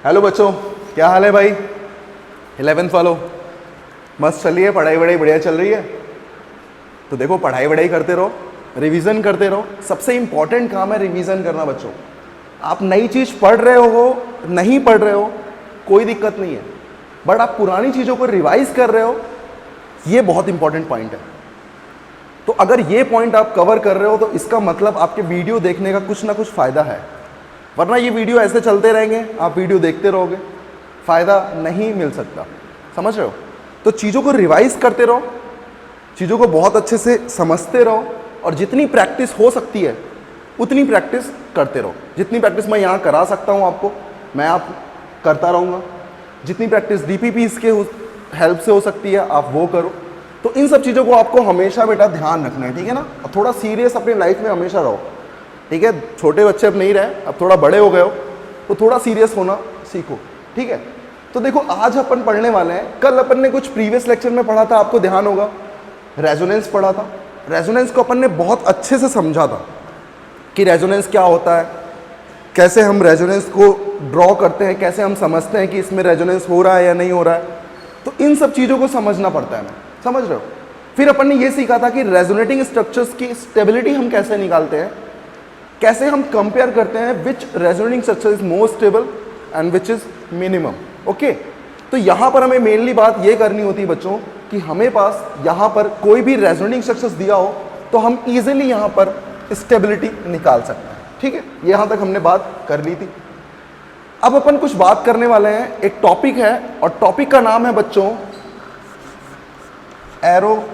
Hello बच्चों, क्या हाल है भाई? 11th वालों, मस्त चल रही है? पढ़ाई वढ़ाई बढ़िया चल रही है? तो देखो, पढ़ाई वढ़ाई करते रहो, रिवीजन करते रहो। सबसे इंपॉर्टेंट काम है रिवीजन करना बच्चों। आप नई चीज़ पढ़ रहे हो, नहीं पढ़ रहे हो, कोई दिक्कत नहीं है, बट आप पुरानी चीज़ों को रिवाइज कर रहे हो, ये बहुत इंपॉर्टेंट पॉइंट है। तो अगर ये पॉइंट आप कवर कर रहे हो तो इसका मतलब आपके वीडियो देखने का कुछ ना कुछ फ़ायदा है, वरना ये वीडियो ऐसे चलते रहेंगे, आप वीडियो देखते रहोगे, फ़ायदा नहीं मिल सकता। समझ रहे हो? तो चीज़ों को रिवाइज करते रहो, चीज़ों को बहुत अच्छे से समझते रहो, और जितनी प्रैक्टिस हो सकती है उतनी प्रैक्टिस करते रहो। जितनी प्रैक्टिस मैं यहाँ करा सकता हूँ आपको, मैं आप करता रहूँगा। जितनी प्रैक्टिस DPPs के हेल्प से हो सकती है, आप वो करो। तो इन सब चीज़ों को आपको हमेशा बेटा ध्यान रखना है, ठीक है ना? और थोड़ा सीरियस अपनी लाइफ में हमेशा रहो, ठीक है? छोटे बच्चे अब नहीं रहे, अब थोड़ा बड़े हो गए हो, तो थोड़ा सीरियस होना सीखो, ठीक है? तो देखो, आज अपन पढ़ने वाले हैं, कल अपन ने कुछ प्रीवियस लेक्चर में पढ़ा था, आपको ध्यान होगा, रेजोनेंस पढ़ा था। रेजोनेंस को अपन ने बहुत अच्छे से समझा था कि रेजोनेंस क्या होता है, कैसे हम रेजोनेंस को ड्रॉ करते हैं, कैसे हम समझते हैं कि इसमें रेजोनेंस हो रहा है या नहीं हो रहा है। तो इन सब चीज़ों को समझना पड़ता है, मैं समझ रहे हो? फिर अपन ने ये सीखा था कि रेजोनेटिंग स्ट्रक्चर्स की स्टेबिलिटी हम कैसे निकालते हैं, कैसे हम कंपेयर करते हैं which resonating structure is more stable and which is minimum. Okay, तो यहाँ पर हमें मेनली बात ये करनी होती है बच्चों कि हमें पास यहाँ पर कोई भी रेजोनेटिंग स्ट्रक्चर्स दिया हो तो हम इजीली यहाँ पर स्टेबिलिटी निकाल सकते हैं, ठीक है? यहाँ तक हमने बात कर ली थी। अब अपन कुछ बात करने वाले हैं, एक टॉपिक है, और टॉपिक का नाम है बच्चों एरोमेटिसिटी।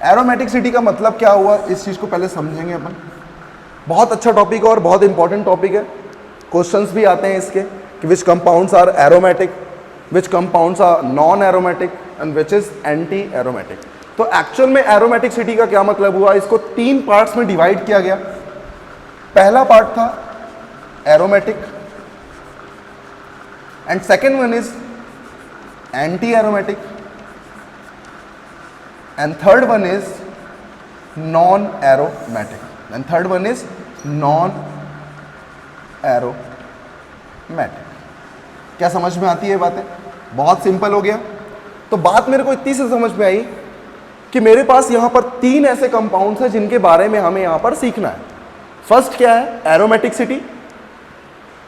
एरोमेटिसिटी का मतलब क्या हुआ, इस चीज़ को पहले समझेंगे अपन। बहुत अच्छा टॉपिक है और बहुत इंपॉर्टेंट टॉपिक है। क्वेश्चंस भी आते हैं इसके कि which compounds are aromatic, which compounds are non aromatic and which is anti aromatic. तो एक्चुअल में एरोमेटिसिटी का क्या मतलब हुआ, इसको 3 पार्ट्स में डिवाइड किया गया। पहला पार्ट था aromatic, and second one is anti aromatic, and third one is non aromatic, and third one is non aromatic. क्या समझ में आती है बातें? बहुत सिंपल हो गया। तो बात मेरे को इतनी से समझ में आई कि मेरे पास यहाँ पर 3 ऐसे कंपाउंड्स हैं जिनके बारे में हमें यहाँ पर सीखना है। फर्स्ट क्या है? Aromaticity,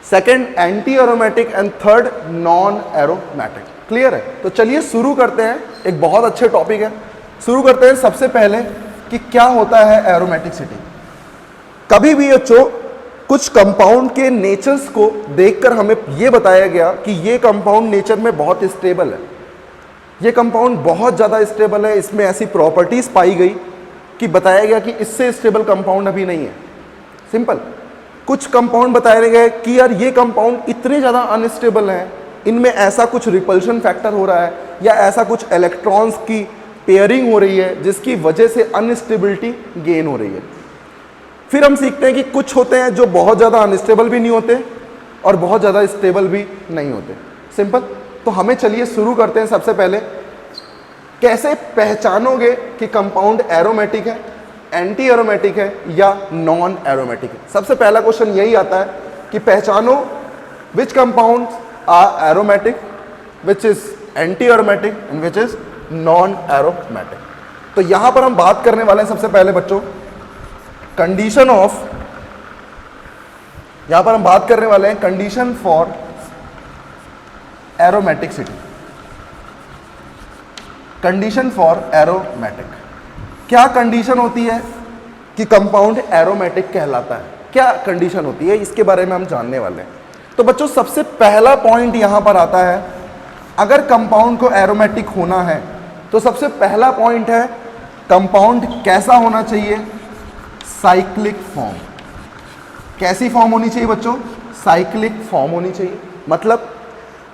second anti aromatic, and third non aromatic. Clear है? तो चलिए शुरू करते हैं। एक बहुत अच्छे टॉपिक है, शुरू करते हैं सबसे पहले कि क्या होता है एरोमेटिसिटी। कभी भी बच्चों कुछ कंपाउंड के नेचर्स को देखकर हमें यह बताया गया कि ये कंपाउंड नेचर में बहुत स्टेबल है, ये कंपाउंड बहुत ज़्यादा स्टेबल है, इसमें ऐसी प्रॉपर्टीज पाई गई कि बताया गया कि इससे स्टेबल कंपाउंड अभी नहीं है। सिंपल। कुछ कंपाउंड बताए गए कि यार ये कंपाउंड इतने ज़्यादा अनस्टेबल हैं, इनमें ऐसा कुछ रिपल्शन फैक्टर हो रहा है या ऐसा कुछ इलेक्ट्रॉन्स की पेयरिंग हो रही है जिसकी वजह से अनस्टेबिलिटी गेन हो रही है। फिर हम सीखते हैं कि कुछ होते हैं जो बहुत ज़्यादा अनस्टेबल भी नहीं होते और बहुत ज़्यादा स्टेबल भी नहीं होते। सिंपल। तो हमें चलिए शुरू करते हैं। सबसे पहले कैसे पहचानोगे कि कंपाउंड एरोमेटिक है, एंटी एरोमेटिक है या नॉन एरोमेटिक है? सबसे पहला क्वेश्चन यही आता है कि पहचानो which compound are aromatic, which is anti aromatic and which is non aromatic. तो यहां पर हम बात करने वाले हैं सबसे पहले बच्चों कंडीशन ऑफ, यहां पर हम बात करने वाले हैं condition for aromaticity. Condition for aromatic, क्या कंडीशन होती है कि कंपाउंड एरोमेटिक कहलाता है? क्या कंडीशन होती है, इसके बारे में हम जानने वाले हैं। तो बच्चों सबसे पहला पॉइंट यहां पर आता है, अगर कंपाउंड को एरोमेटिक होना है तो सबसे पहला पॉइंट है कंपाउंड कैसा होना चाहिए? Cyclic form. कैसी फॉर्म होनी चाहिए बच्चों? साइक्लिक फॉर्म होनी चाहिए। मतलब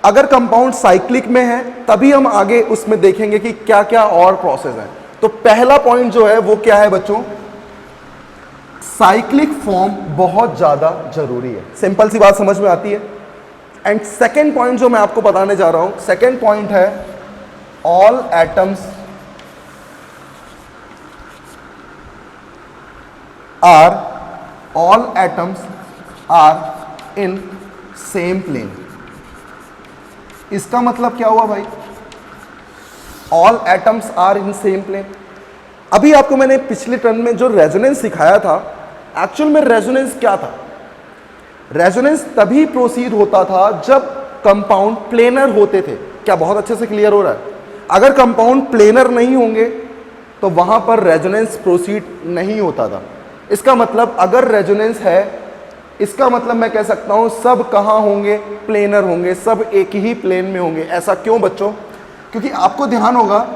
अगर कंपाउंड साइक्लिक में है तभी हम आगे उसमें देखेंगे कि क्या क्या और प्रोसेस है। तो पहला पॉइंट जो है वो क्या है बच्चों? साइक्लिक फॉर्म बहुत ज्यादा जरूरी है। सिंपल सी बात समझ में आती है। एंड सेकेंड पॉइंट जो मैं आपको बताने जा रहा हूं, सेकेंड पॉइंट है all atoms are are in same plane. इसका मतलब क्या हुआ भाई? All atoms are in same plane. अभी आपको मैंने पिछले टर्म में जो रेजोनेंस सिखाया था, एक्चुअल में रेजोनेंस क्या था? रेजोनेंस तभी प्रोसीड होता था जब कंपाउंड प्लेनर होते थे। क्या बहुत अच्छे से क्लियर हो रहा है? अगर कंपाउंड प्लेनर नहीं होंगे तो वहां पर रेजोनेंस प्रोसीड नहीं होता था। इसका मतलब अगर रेजोनेंस है, इसका मतलब मैं कह सकता हूं सब कहां होंगे? प्लेनर होंगे, सब एक ही प्लेन में होंगे। ऐसा क्यों बच्चों? क्योंकि आपको ध्यान होगा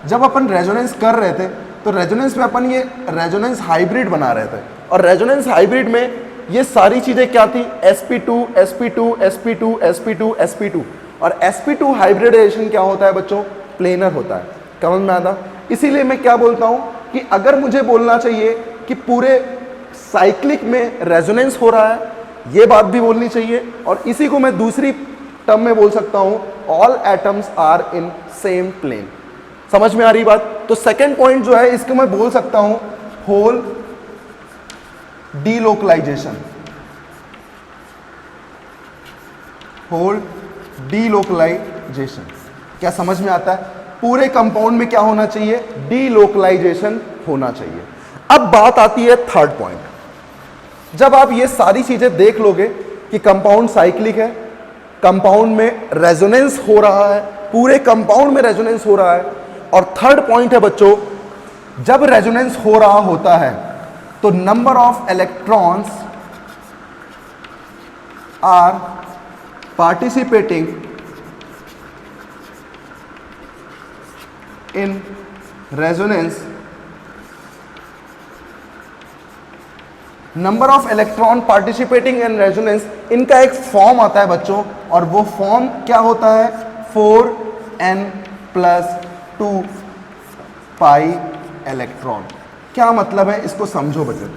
जब अपन रेजोनेंस कर रहे थे तो रेजोनेंस में अपन ये रेजोनेंस हाइब्रिड बना रहे थे, और रेजोनेंस हाइब्रिड में ये सारी चीजें क्या थी? sp2 sp2 sp2 sp2 sp2। और sp2 हाइब्रिडाइजेशन क्या होता है बच्चों? प्लेनर होता है। समझ में आता? इसीलिए मैं क्या बोलता हूं कि अगर मुझे बोलना चाहिए कि पूरे साइक्लिक में रेजोनेंस हो रहा है, ये बात भी बोलनी चाहिए, और इसी को मैं दूसरी टर्म में बोल सकता हूं, all atoms are in same plane. समझ में आ रही बात? तो सेकंड पॉइंट जो है इसको मैं बोल सकता हूं होल डीलोकलाइजेशन। होल डीलोकलाइजेशन क्या समझ में आता है? पूरे कंपाउंड में क्या होना चाहिए? डीलोकलाइजेशन होना चाहिए। अब बात आती है थर्ड पॉइंट। जब आप ये सारी चीजें देख लोगे कि कंपाउंड साइक्लिक है, कंपाउंड में रेजोनेंस हो रहा है, पूरे कंपाउंड में रेजोनेंस हो रहा है, और थर्ड पॉइंट है बच्चों, जब रेजोनेंस हो रहा होता है तो number of electrons are participating in resonance, number of electron participating in resonance, इनका एक फॉर्म आता है बच्चों, और वो फॉर्म क्या होता है? 4n + 2 pi electron. क्या मतलब है? इसको समझो बच्चों।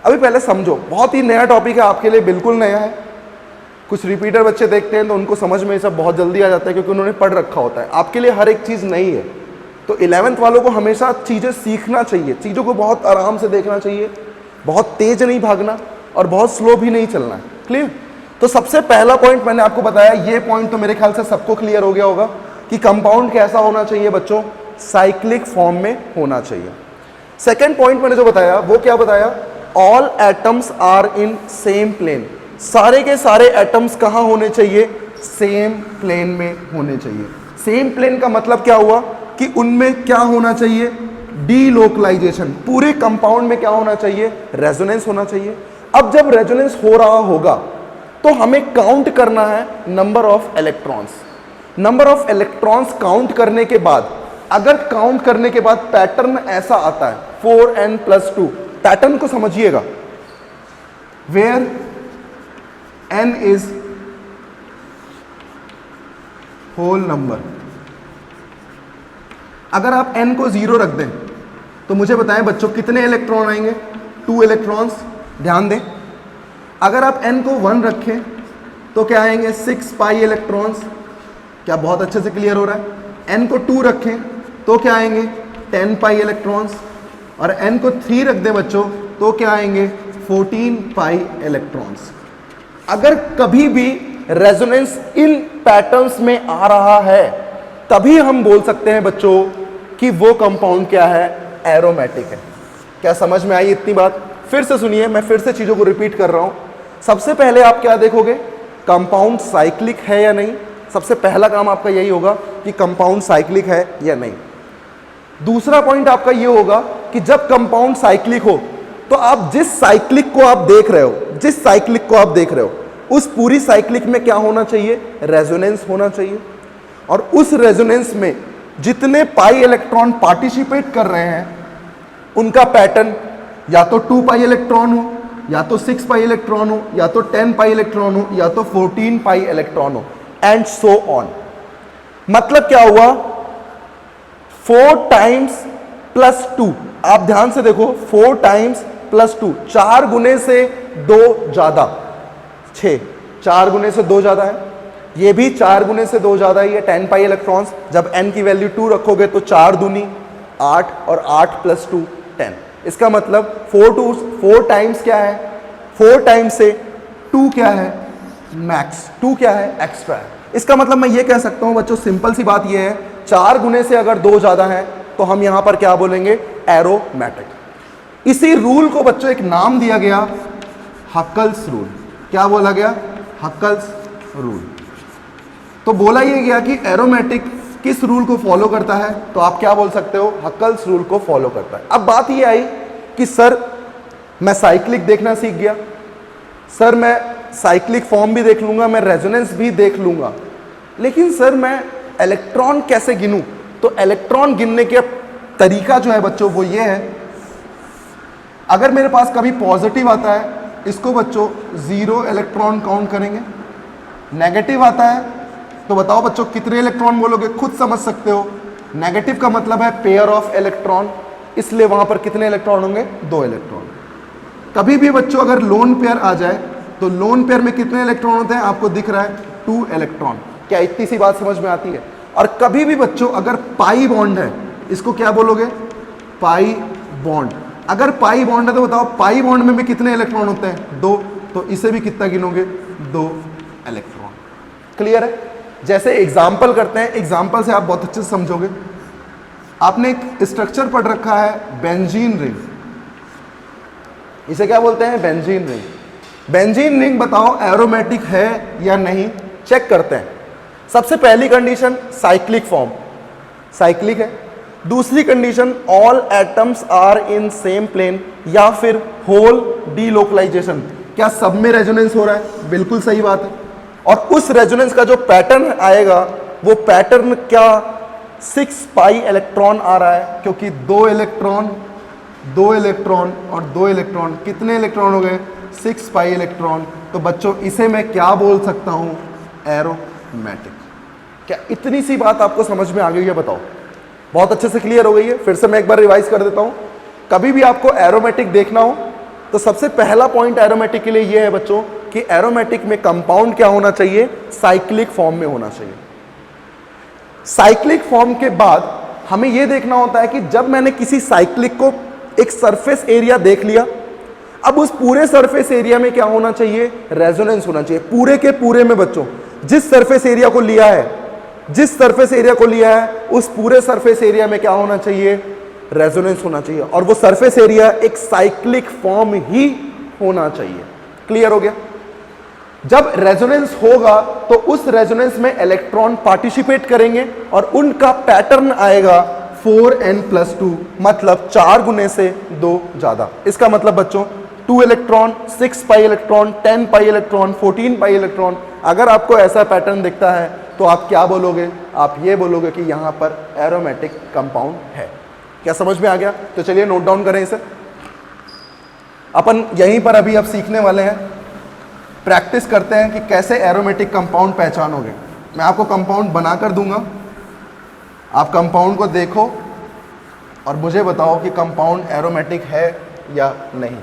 अभी पहले समझो, बहुत ही नया टॉपिक है आपके लिए, बिल्कुल नया है। कुछ रिपीटर बच्चे देखते हैं तो उनको समझ में सब बहुत जल्दी आ जाता है क्योंकि उन्होंने पढ़ रखा होता है। आपके लिए हर एक चीज़ नई है, तो 11th वालों को हमेशा चीज़ें सीखना चाहिए, चीज़ों को बहुत आराम से देखना चाहिए, बहुत तेज नहीं भागना और बहुत स्लो भी नहीं चलना है। क्लियर? तो सबसे पहला पॉइंट मैंने आपको बताया, ये पॉइंट तो मेरे ख्याल से सबको क्लियर हो गया होगा कि कंपाउंड कैसा होना चाहिए बच्चों? साइक्लिक फॉर्म में होना चाहिए। सेकेंड पॉइंट मैंने जो बताया वो क्या बताया? All atoms are in same plane. सारे के सारे एटम्स कहां होने चाहिए? सेम प्लेन में होने चाहिए। सेम प्लेन का मतलब क्या हुआ कि उनमें क्या होना चाहिए? डीलोकलाइजेशन। पूरे कंपाउंड में क्या होना चाहिए? रेजोनेंस होना चाहिए। अब जब रेजोनेंस हो रहा होगा तो हमें काउंट करना है number of electrons. Number of electrons count करने के बाद, अगर काउंट करने के बाद पैटर्न ऐसा आता है 4n + 2, पैटर्न को समझिएगा, where n is whole number. अगर आप n को 0 रख दें तो मुझे बताएं बच्चों कितने इलेक्ट्रॉन आएंगे? 2 इलेक्ट्रॉन्स। ध्यान दें, अगर आप n को 1 रखें तो क्या आएंगे? 6 पाई इलेक्ट्रॉन्स। क्या बहुत अच्छे से क्लियर हो रहा है? n को 2 रखें तो क्या आएंगे? 10 पाई इलेक्ट्रॉन्स। और n को 3 रख दें बच्चों तो क्या आएंगे? 14 पाई इलेक्ट्रॉन्स। अगर कभी भी रेजोनेंस इन पैटर्न्स में आ रहा है तभी हम बोल सकते हैं बच्चों कि वो कंपाउंड क्या है? एरोमेटिक है। क्या समझ में आई इतनी बात? फिर से सुनिए, मैं फिर से चीजों को रिपीट कर रहा हूं। सबसे पहले आप क्या देखोगे? कंपाउंड साइक्लिक है या नहीं। सबसे पहला काम आपका यही होगा कि कंपाउंड साइक्लिक है या नहीं। दूसरा पॉइंट आपका ये होगा कि जब कंपाउंड साइक्लिक हो तो आप जिस साइक्लिक को आप देख रहे हो, जिस साइक्लिक को आप देख रहे हो, उस पूरी साइक्लिक में क्या होना चाहिए? रेजोनेंस होना चाहिए। और उस रेजोनेंस में जितने पाई इलेक्ट्रॉन पार्टिसिपेट कर रहे हैं उनका पैटर्न या तो 2 पाई इलेक्ट्रॉन हो, या तो 6 पाई इलेक्ट्रॉन हो, या तो 10 पाई इलेक्ट्रॉन हो, या तो 14 पाई इलेक्ट्रॉन हो, एंड सो ऑन। मतलब क्या हुआ? 4 टाइम्स +2। आप ध्यान से देखो, 4 टाइम्स +2, 4 गुने से 2 ज्यादा 6, 4 गुने से 2 ज्यादा है, ये भी 4 गुने से 2 ज्यादा ही है, 10 पाई इलेक्ट्रॉन्स। जब n की वैल्यू 2 रखोगे तो 4 दूनी 8 और 8 + 2 10। इसका मतलब 4 टाइम्स क्या है? 4 टाइम्स से 2 क्या है, मैक्स, 2 क्या है, एक्स्ट्रा है। इसका मतलब मैं ये कह सकता हूं बच्चों, सिंपल सी बात ये है, 4 गुने से अगर 2 ज्यादा है तो हम यहां पर क्या बोलेंगे, एरोमेटिक। इसी रूल को बच्चों एक नाम दिया गया, हक्कल्स रूल। क्या बोला गया, हक्कल्स रूल। तो बोला ये गया कि एरोमेटिक किस रूल को फॉलो करता है, तो आप क्या बोल सकते हो, हक्कल्स रूल को फॉलो करता है। अब बात ये आई कि सर मैं साइक्लिक देखना सीख गया, सर मैं साइक्लिक फॉर्म भी देख लूंगा, मैं रेजोनेंस भी देख लूंगा, लेकिन सर मैं इलेक्ट्रॉन कैसे गिनूं। तो इलेक्ट्रॉन गिनने के तरीका जो है बच्चों वो ये है, अगर मेरे पास कभी पॉजिटिव आता है इसको बच्चों 0 इलेक्ट्रॉन काउंट करेंगे, नेगेटिव आता है तो बताओ बच्चों कितने इलेक्ट्रॉन बोलोगे, खुद समझ सकते हो। नेगेटिव का मतलब है पेयर ऑफ इलेक्ट्रॉन, इसलिए वहां पर कितने इलेक्ट्रॉन होंगे, 2 इलेक्ट्रॉन। कभी भी बच्चों अगर लोन पेयर आ जाए तो लोन पेयर में कितने इलेक्ट्रॉन होते हैं, आपको दिख रहा है 2 इलेक्ट्रॉन। क्या इतनी सी बात समझ में आती है। और कभी भी बच्चों अगर पाई बॉन्ड है, इसको क्या बोलोगे, पाई बॉन्ड। अगर पाई बॉन्ड है तो बताओ पाई बॉन्ड में भी कितने इलेक्ट्रॉन होते हैं, 2, तो इसे भी कितना गिनोगे, 2 इलेक्ट्रॉन। क्लियर है। जैसे एग्जाम्पल करते हैं, एग्जाम्पल से आप बहुत अच्छे से समझोगे। आपने एक स्ट्रक्चर पढ़ रखा है बेंजीन रिंग, इसे क्या बोलते हैं, बेंजीन रिंग। बेंजीन रिंग बताओ एरोमेटिक है या नहीं, चेक करते हैं। सबसे पहली कंडीशन साइक्लिक फॉर्म, साइक्लिक है। दूसरी condition all atoms are in same plane, या फिर होल डीलोकलाइजेशन। क्या सब में रेजोनेंस हो रहा है, बिल्कुल सही बात है। और उस रेजोनेंस का जो पैटर्न आएगा वो पैटर्न क्या, 6 पाई इलेक्ट्रॉन आ रहा है, क्योंकि 2 इलेक्ट्रॉन 2 इलेक्ट्रॉन और 2 इलेक्ट्रॉन, कितने इलेक्ट्रॉन हो गए, 6 पाई इलेक्ट्रॉन। तो बच्चों इसे मैं क्या बोल सकता हूं, एरोमेटिक। क्या इतनी सी बात आपको समझ में आ गई है, बताओ। बहुत अच्छे से क्लियर हो गई है। फिर से मैं एक बार रिवाइज कर देता हूं। कभी भी आपको एरोमेटिक देखना हो तो सबसे पहला पॉइंट एरोमेटिक के लिए यह है बच्चों कि एरोमेटिक में कंपाउंड क्या होना चाहिए, साइक्लिक फॉर्म में होना चाहिए। साइक्लिक फॉर्म के बाद हमें यह देखना होता है कि जब मैंने किसी साइक्लिक को एक सरफेस एरिया देख लिया, अब उस पूरे सरफेस एरिया में क्या होना चाहिए, रेजोनेंस होना चाहिए। पूरे के पूरे में बच्चों जिस सरफेस एरिया को लिया है, जिस सरफेस एरिया को लिया है उस पूरे सरफेस एरिया में क्या होना चाहिए, रेजोनेंस होना चाहिए। और वो सरफेस एरिया एक साइक्लिक फॉर्म ही होना चाहिए। क्लियर हो गया। जब रेजोनेंस होगा तो उस रेजोनेंस में इलेक्ट्रॉन पार्टिसिपेट करेंगे और उनका पैटर्न आएगा 4n+2, मतलब 4 गुने से 2 ज्यादा। इसका मतलब बच्चों 2 electron, 6 pi electron, 10 pi electron, 14 pi electron. अगर आपको ऐसा पैटर्न दिखता है तो आप क्या बोलोगे, आप ये बोलोगे कि यहां पर एरोमेटिक कंपाउंड है। क्या समझ में आ गया। तो चलिए नोट डाउन करें इसे। अपन यहीं पर अभी अब सीखने वाले हैं, प्रैक्टिस करते हैं कि कैसे एरोमेटिक कंपाउंड पहचानोगे। मैं आपको कंपाउंड बनाकर दूंगा, आप कंपाउंड को देखो और मुझे बताओ कि कंपाउंड एरोमेटिक है या नहीं।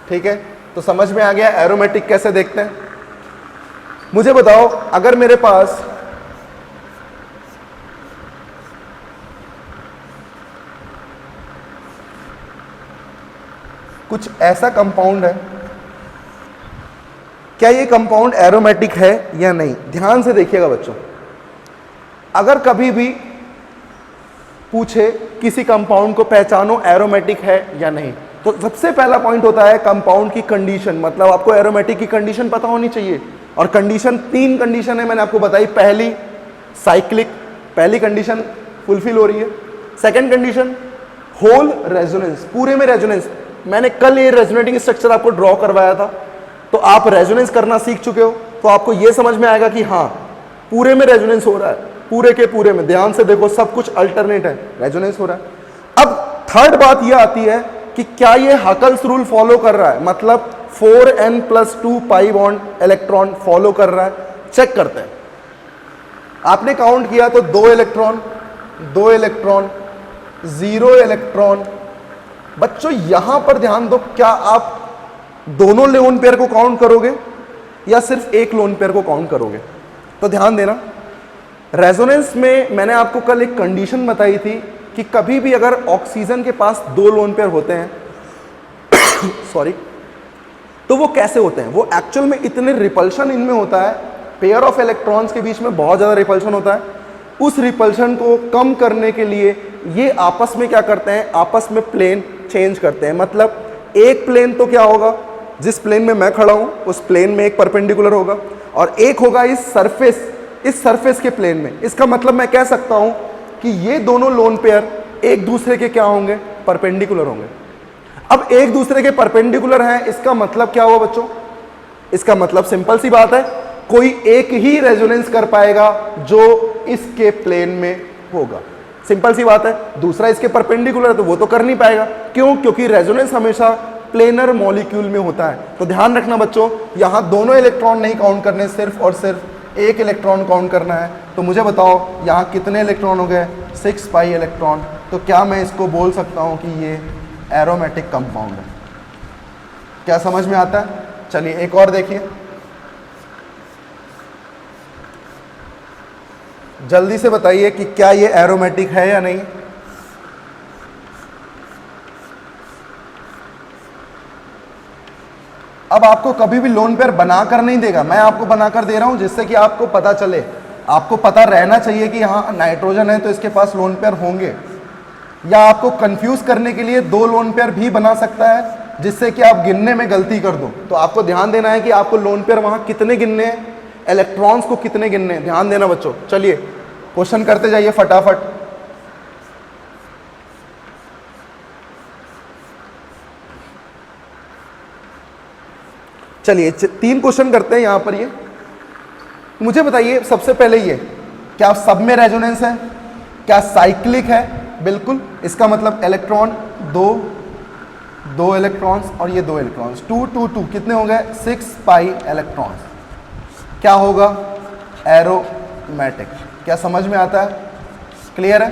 ठीक है, तो समझ में आ गया एरोमेटिक कैसे देखते हैं। मुझे बताओ, अगर मेरे पास कुछ ऐसा कंपाउंड है, क्या ये कंपाउंड एरोमेटिक है या नहीं। ध्यान से देखिएगा बच्चों। अगर कभी भी पूछे किसी कंपाउंड को पहचानो एरोमेटिक है या नहीं, तो सबसे पहला पॉइंट होता है कंपाउंड की कंडीशन। मतलब आपको एरोमेटिक की कंडीशन पता होनी चाहिए। और कंडीशन 3 कंडीशन है, मैंने आपको बताई। पहली साइक्लिक, पहली कंडीशन फुलफिल हो रही है। सेकंड कंडीशन होल रेजोनेंस, पूरे में रेजोनेंस। मैंने कल ये रेजोनेटिंग स्ट्रक्चर आपको ड्रॉ करवाया था, तो आप रेजोनेंस करना सीख चुके हो, तो आपको ये समझ में आएगा कि हाँ पूरे में रेजोनेंस हो रहा है, पूरे के पूरे में। ध्यान से देखो, सब कुछ अल्टरनेट है, रेजोनेंस हो रहा है। अब थर्ड बात ये आती है कि क्या ये हकल्स रूल फॉलो कर रहा है, मतलब 4n+2 pi bond electron follow कर रहा है। चेक करते हैं। आपने काउंट किया तो 2 इलेक्ट्रॉन, 2 इलेक्ट्रॉन, 0 इलेक्ट्रॉन। बच्चों यहां पर ध्यान दो, क्या आप दोनों लोन पेयर को काउंट करोगे या सिर्फ एक लोन पेयर को काउंट करोगे। तो ध्यान देना, रेजोनेंस में मैंने आपको कल एक कंडीशन बताई थी कि कभी भी अगर ऑक्सीजन के पास 2 लोन पेयर होते हैं सॉरी, तो वो कैसे होते हैं? वो एक्चुअल में इतने रिपल्शन इनमें होता है, पेयर ऑफ इलेक्ट्रॉन्स के बीच में बहुत ज़्यादा रिपल्शन होता है। उस रिपल्शन को कम करने के लिए ये आपस में क्या करते हैं? आपस में प्लेन चेंज करते हैं। मतलब एक प्लेन तो क्या होगा, जिस प्लेन में मैं खड़ा हूं उस प्लेन में एक परपेंडिकुलर होगा, और एक होगा इस सरफेस के प्लेन में। इसका मतलब मैं कह सकता हूं कि ये दोनों लोन पेयर एक दूसरे के क्या होंगे? परपेंडिकुलर होंगे। अब एक दूसरे के परपेंडिकुलर हैं, इसका मतलब क्या हुआ बच्चों? इसका मतलब सिंपल सी बात है, कोई एक ही रेजोनेंस कर पाएगा जो इसके प्लेन में होगा। सिंपल सी बात है। दूसरा इसके परपेंडिकुलर है तो वो तो कर नहीं पाएगा। क्यों? क्योंकि रेजोनेंस हमेशा प्लेनर मॉलिक्यूल में होता है। तो ध्यान रखना बच्चों, यहां दोनों इलेक्ट्रॉन नहीं काउंट करने, सिर्फ और सिर्फ एक इलेक्ट्रॉन काउंट करना है। तो मुझे बताओ यहां कितने इलेक्ट्रॉन हो गए? 6 पाई इलेक्ट्रॉन। तो क्या मैं इसको बोल सकता हूं कि ये एरोमेटिक कंपाउंड है? क्या समझ में आता है? चलिए एक और देखिए, जल्दी से बताइए कि क्या ये एरोमेटिक है या नहीं। अब आपको कभी भी लोन पेयर बनाकर नहीं देगा, मैं आपको बनाकर दे रहा हूं जिससे कि आपको पता चले। आपको पता रहना चाहिए कि यहाँ नाइट्रोजन है तो इसके पास लोन पेयर होंगे, या आपको कंफ्यूज करने के लिए 2 लोन पेयर भी बना सकता है जिससे कि आप गिनने में गलती कर दो। तो आपको ध्यान देना है कि आपको लोन पेयर वहां कितने गिनने हैं, इलेक्ट्रॉन्स को कितने गिनने हैं, ध्यान देना बच्चों। चलिए क्वेश्चन करते जाइए फटाफट। चलिए 3 क्वेश्चन करते हैं यहां पर। ये मुझे बताइए सबसे पहले, ये क्या सब में रेजोनेंस है? क्या साइक्लिक है? बिल्कुल। इसका मतलब इलेक्ट्रॉन दो इलेक्ट्रॉन्स और ये 2 इलेक्ट्रॉन्स, 2 2 2 कितने हो गए? 6 पाई इलेक्ट्रॉन्स। क्या होगा? एरोमेटिक। क्या समझ में आता है? क्लियर है?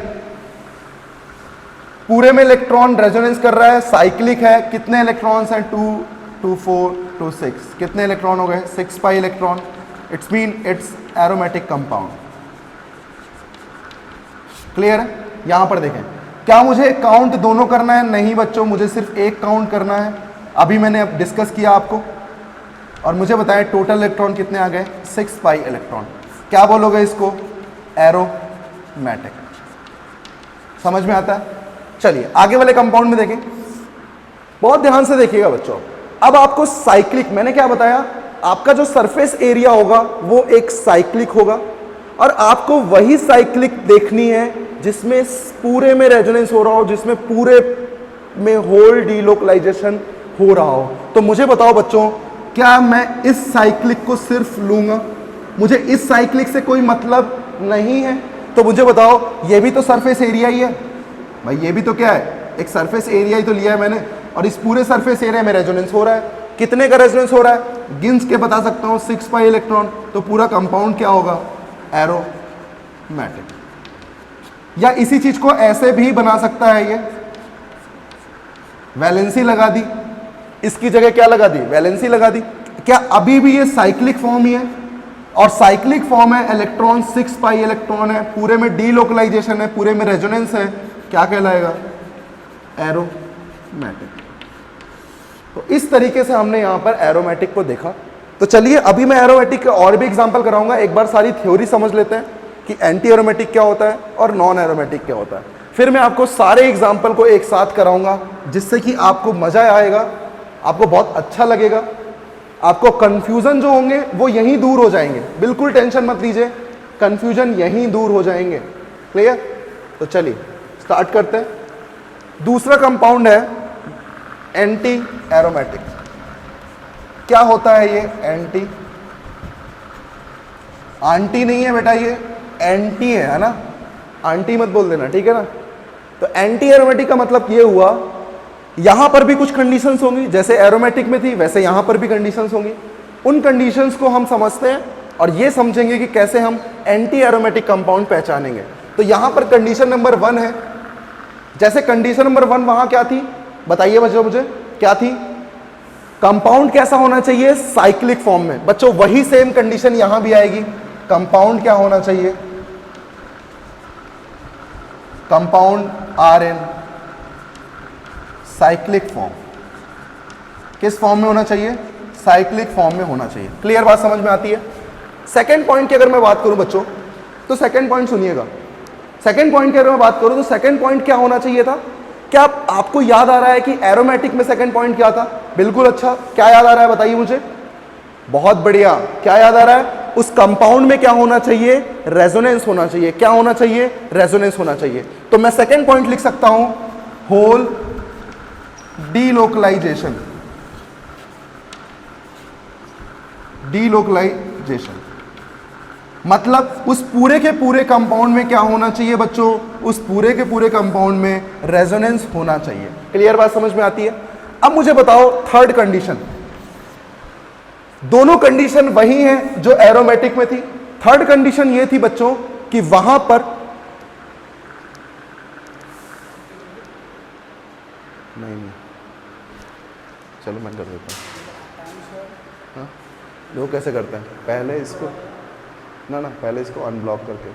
पूरे में इलेक्ट्रॉन रेजोनेंस कर रहा है, साइक्लिक है। कितने इलेक्ट्रॉन्स हैं? 2 2 4 2 6। कितने इलेक्ट्रॉन हो गए? 6 pi electron. It's mean it's aromatic compound. Clear है? यहां पर देखें, क्या मुझे काउंट दोनों करना है? नहीं बच्चों, मुझे सिर्फ एक काउंट करना है। अभी मैंने अब डिस्कस किया आपको, और मुझे बताएं टोटल इलेक्ट्रॉन कितने आ गए? 6 पाई इलेक्ट्रॉन। क्या बोलोगे इसको? एरोमेटिक। समझ में आता है? चलिए आगे वाले कंपाउंड में देखें, बहुत ध्यान से देखिएगा बच्चों। अब आपको साइक्लिक, मैंने क्या बताया, आपका जो सरफेस एरिया होगा वो एक साइक्लिक होगा, और आपको वही साइक्लिक देखनी है जिसमें पूरे में रेजोनेंस हो रहा हो, जिसमें पूरे में होल डीलोकलाइजेशन हो रहा हो। तो मुझे बताओ बच्चों, क्या मैं इस साइक्लिक को सिर्फ लूंगा? मुझे इस साइक्लिक से कोई मतलब नहीं है। तो मुझे बताओ, ये भी तो सरफेस एरिया ही है भाई, ये भी तो क्या है? एक सरफेस एरिया ही तो लिया है मैंने, और इस पूरे सरफेस एरिया में रेजोनेंस हो रहा है। कितने का रेजोनेंस हो रहा है? गिन्स के बता सकता हूं, 6 पाई इलेक्ट्रॉन। तो पूरा कंपाउंड क्या होगा? एरोमेटिक। या इसी चीज को ऐसे भी बना सकता है, ये वैलेंसी लगा दी, इसकी जगह क्या लगा दी? वैलेंसी लगा दी। क्या अभी भी ये साइक्लिक फॉर्म ही है? और साइक्लिक फॉर्म है, इलेक्ट्रॉन 6 पाई इलेक्ट्रॉन है, पूरे में डीलोकलाइजेशन है, पूरे में रेजोनेंस है, क्या कहलाएगा? एरोमेटिक। तो इस तरीके से हमने यहां पर एरोमेटिक को देखा। तो चलिए अभी मैं एरोमेटिक के और भी एग्जांपल कराऊंगा। एक बार सारी थ्योरी समझ लेते हैं कि एंटी एरोमेटिक क्या होता है और नॉन एरोमेटिक क्या होता है। फिर मैं आपको सारे एग्जाम्पल को एक साथ कराऊंगा, जिससे कि आपको मजा आएगा, आपको बहुत अच्छा लगेगा। आपको कंफ्यूजन जो होंगे वो यहीं दूर हो जाएंगे। बिल्कुल टेंशन मत लीजिए, कंफ्यूजन यहीं दूर हो जाएंगे। क्लियर? तो चलिए स्टार्ट करते हैं। दूसरा कंपाउंड है एंटी एरोमेटिक। क्या होता है ये? एंटी, आंटी नहीं है बेटा, ये एंटी है ना, आंटी मत बोल देना, ठीक है ना। तो एंटी एरोमेटिक का मतलब ये हुआ, यहां पर भी कुछ कंडीशंस होंगी, जैसे एरोमेटिक में थी वैसे यहां पर भी कंडीशंस होंगी। उन कंडीशंस को हम समझते हैं और ये समझेंगे कि कैसे हम एंटी एरोमेटिक कंपाउंड पहचानेंगे। तो यहां पर कंडीशन नंबर 1 है। जैसे कंडीशन नंबर 1 वहां क्या थी? बताइए बच्चों मुझे, क्या थी? कंपाउंड कैसा होना चाहिए? साइक्लिक फॉर्म में। बच्चों वही सेम कंडीशन यहां भी आएगी। कंपाउंड क्या होना चाहिए? Compound are in cyclic form. किस फॉर्म में होना चाहिए? साइक्लिक फॉर्म में होना चाहिए। क्लियर बात समझ में आती है? सेकेंड पॉइंट की अगर मैं बात करूं बच्चों, तो सेकेंड पॉइंट सुनिएगा। सेकेंड पॉइंट की अगर मैं बात करूं तो सेकेंड पॉइंट क्या होना चाहिए था? क्या आपको याद आ रहा है कि एरोमेटिक में सेकेंड पॉइंट क्या था? बिल्कुल अच्छा, क्या याद आ रहा है बताइए मुझे। बहुत बढ़िया, क्या याद आ रहा है? उस कंपाउंड में क्या होना चाहिए? रेजोनेंस होना चाहिए। क्या होना चाहिए? रेजोनेंस होना चाहिए। तो मैं सेकेंड पॉइंट लिख सकता हूं, होल डीलोकलाइजेशन। डीलोकलाइजेशन मतलब उस पूरे के पूरे कंपाउंड में क्या होना चाहिए बच्चों? उस पूरे के पूरे कंपाउंड में रेजोनेंस होना चाहिए। क्लियर बात समझ में आती है? अब मुझे बताओ थर्ड कंडीशन। दोनों कंडीशन वही हैं जो एरोमेटिक में थी। थर्ड कंडीशन ये थी बच्चों कि वहां पर नहीं, चलो मैं कर देता हूं। हाँ, लोग कैसे करते हैं? पहले इसको ना पहले इसको अनब्लॉक करके।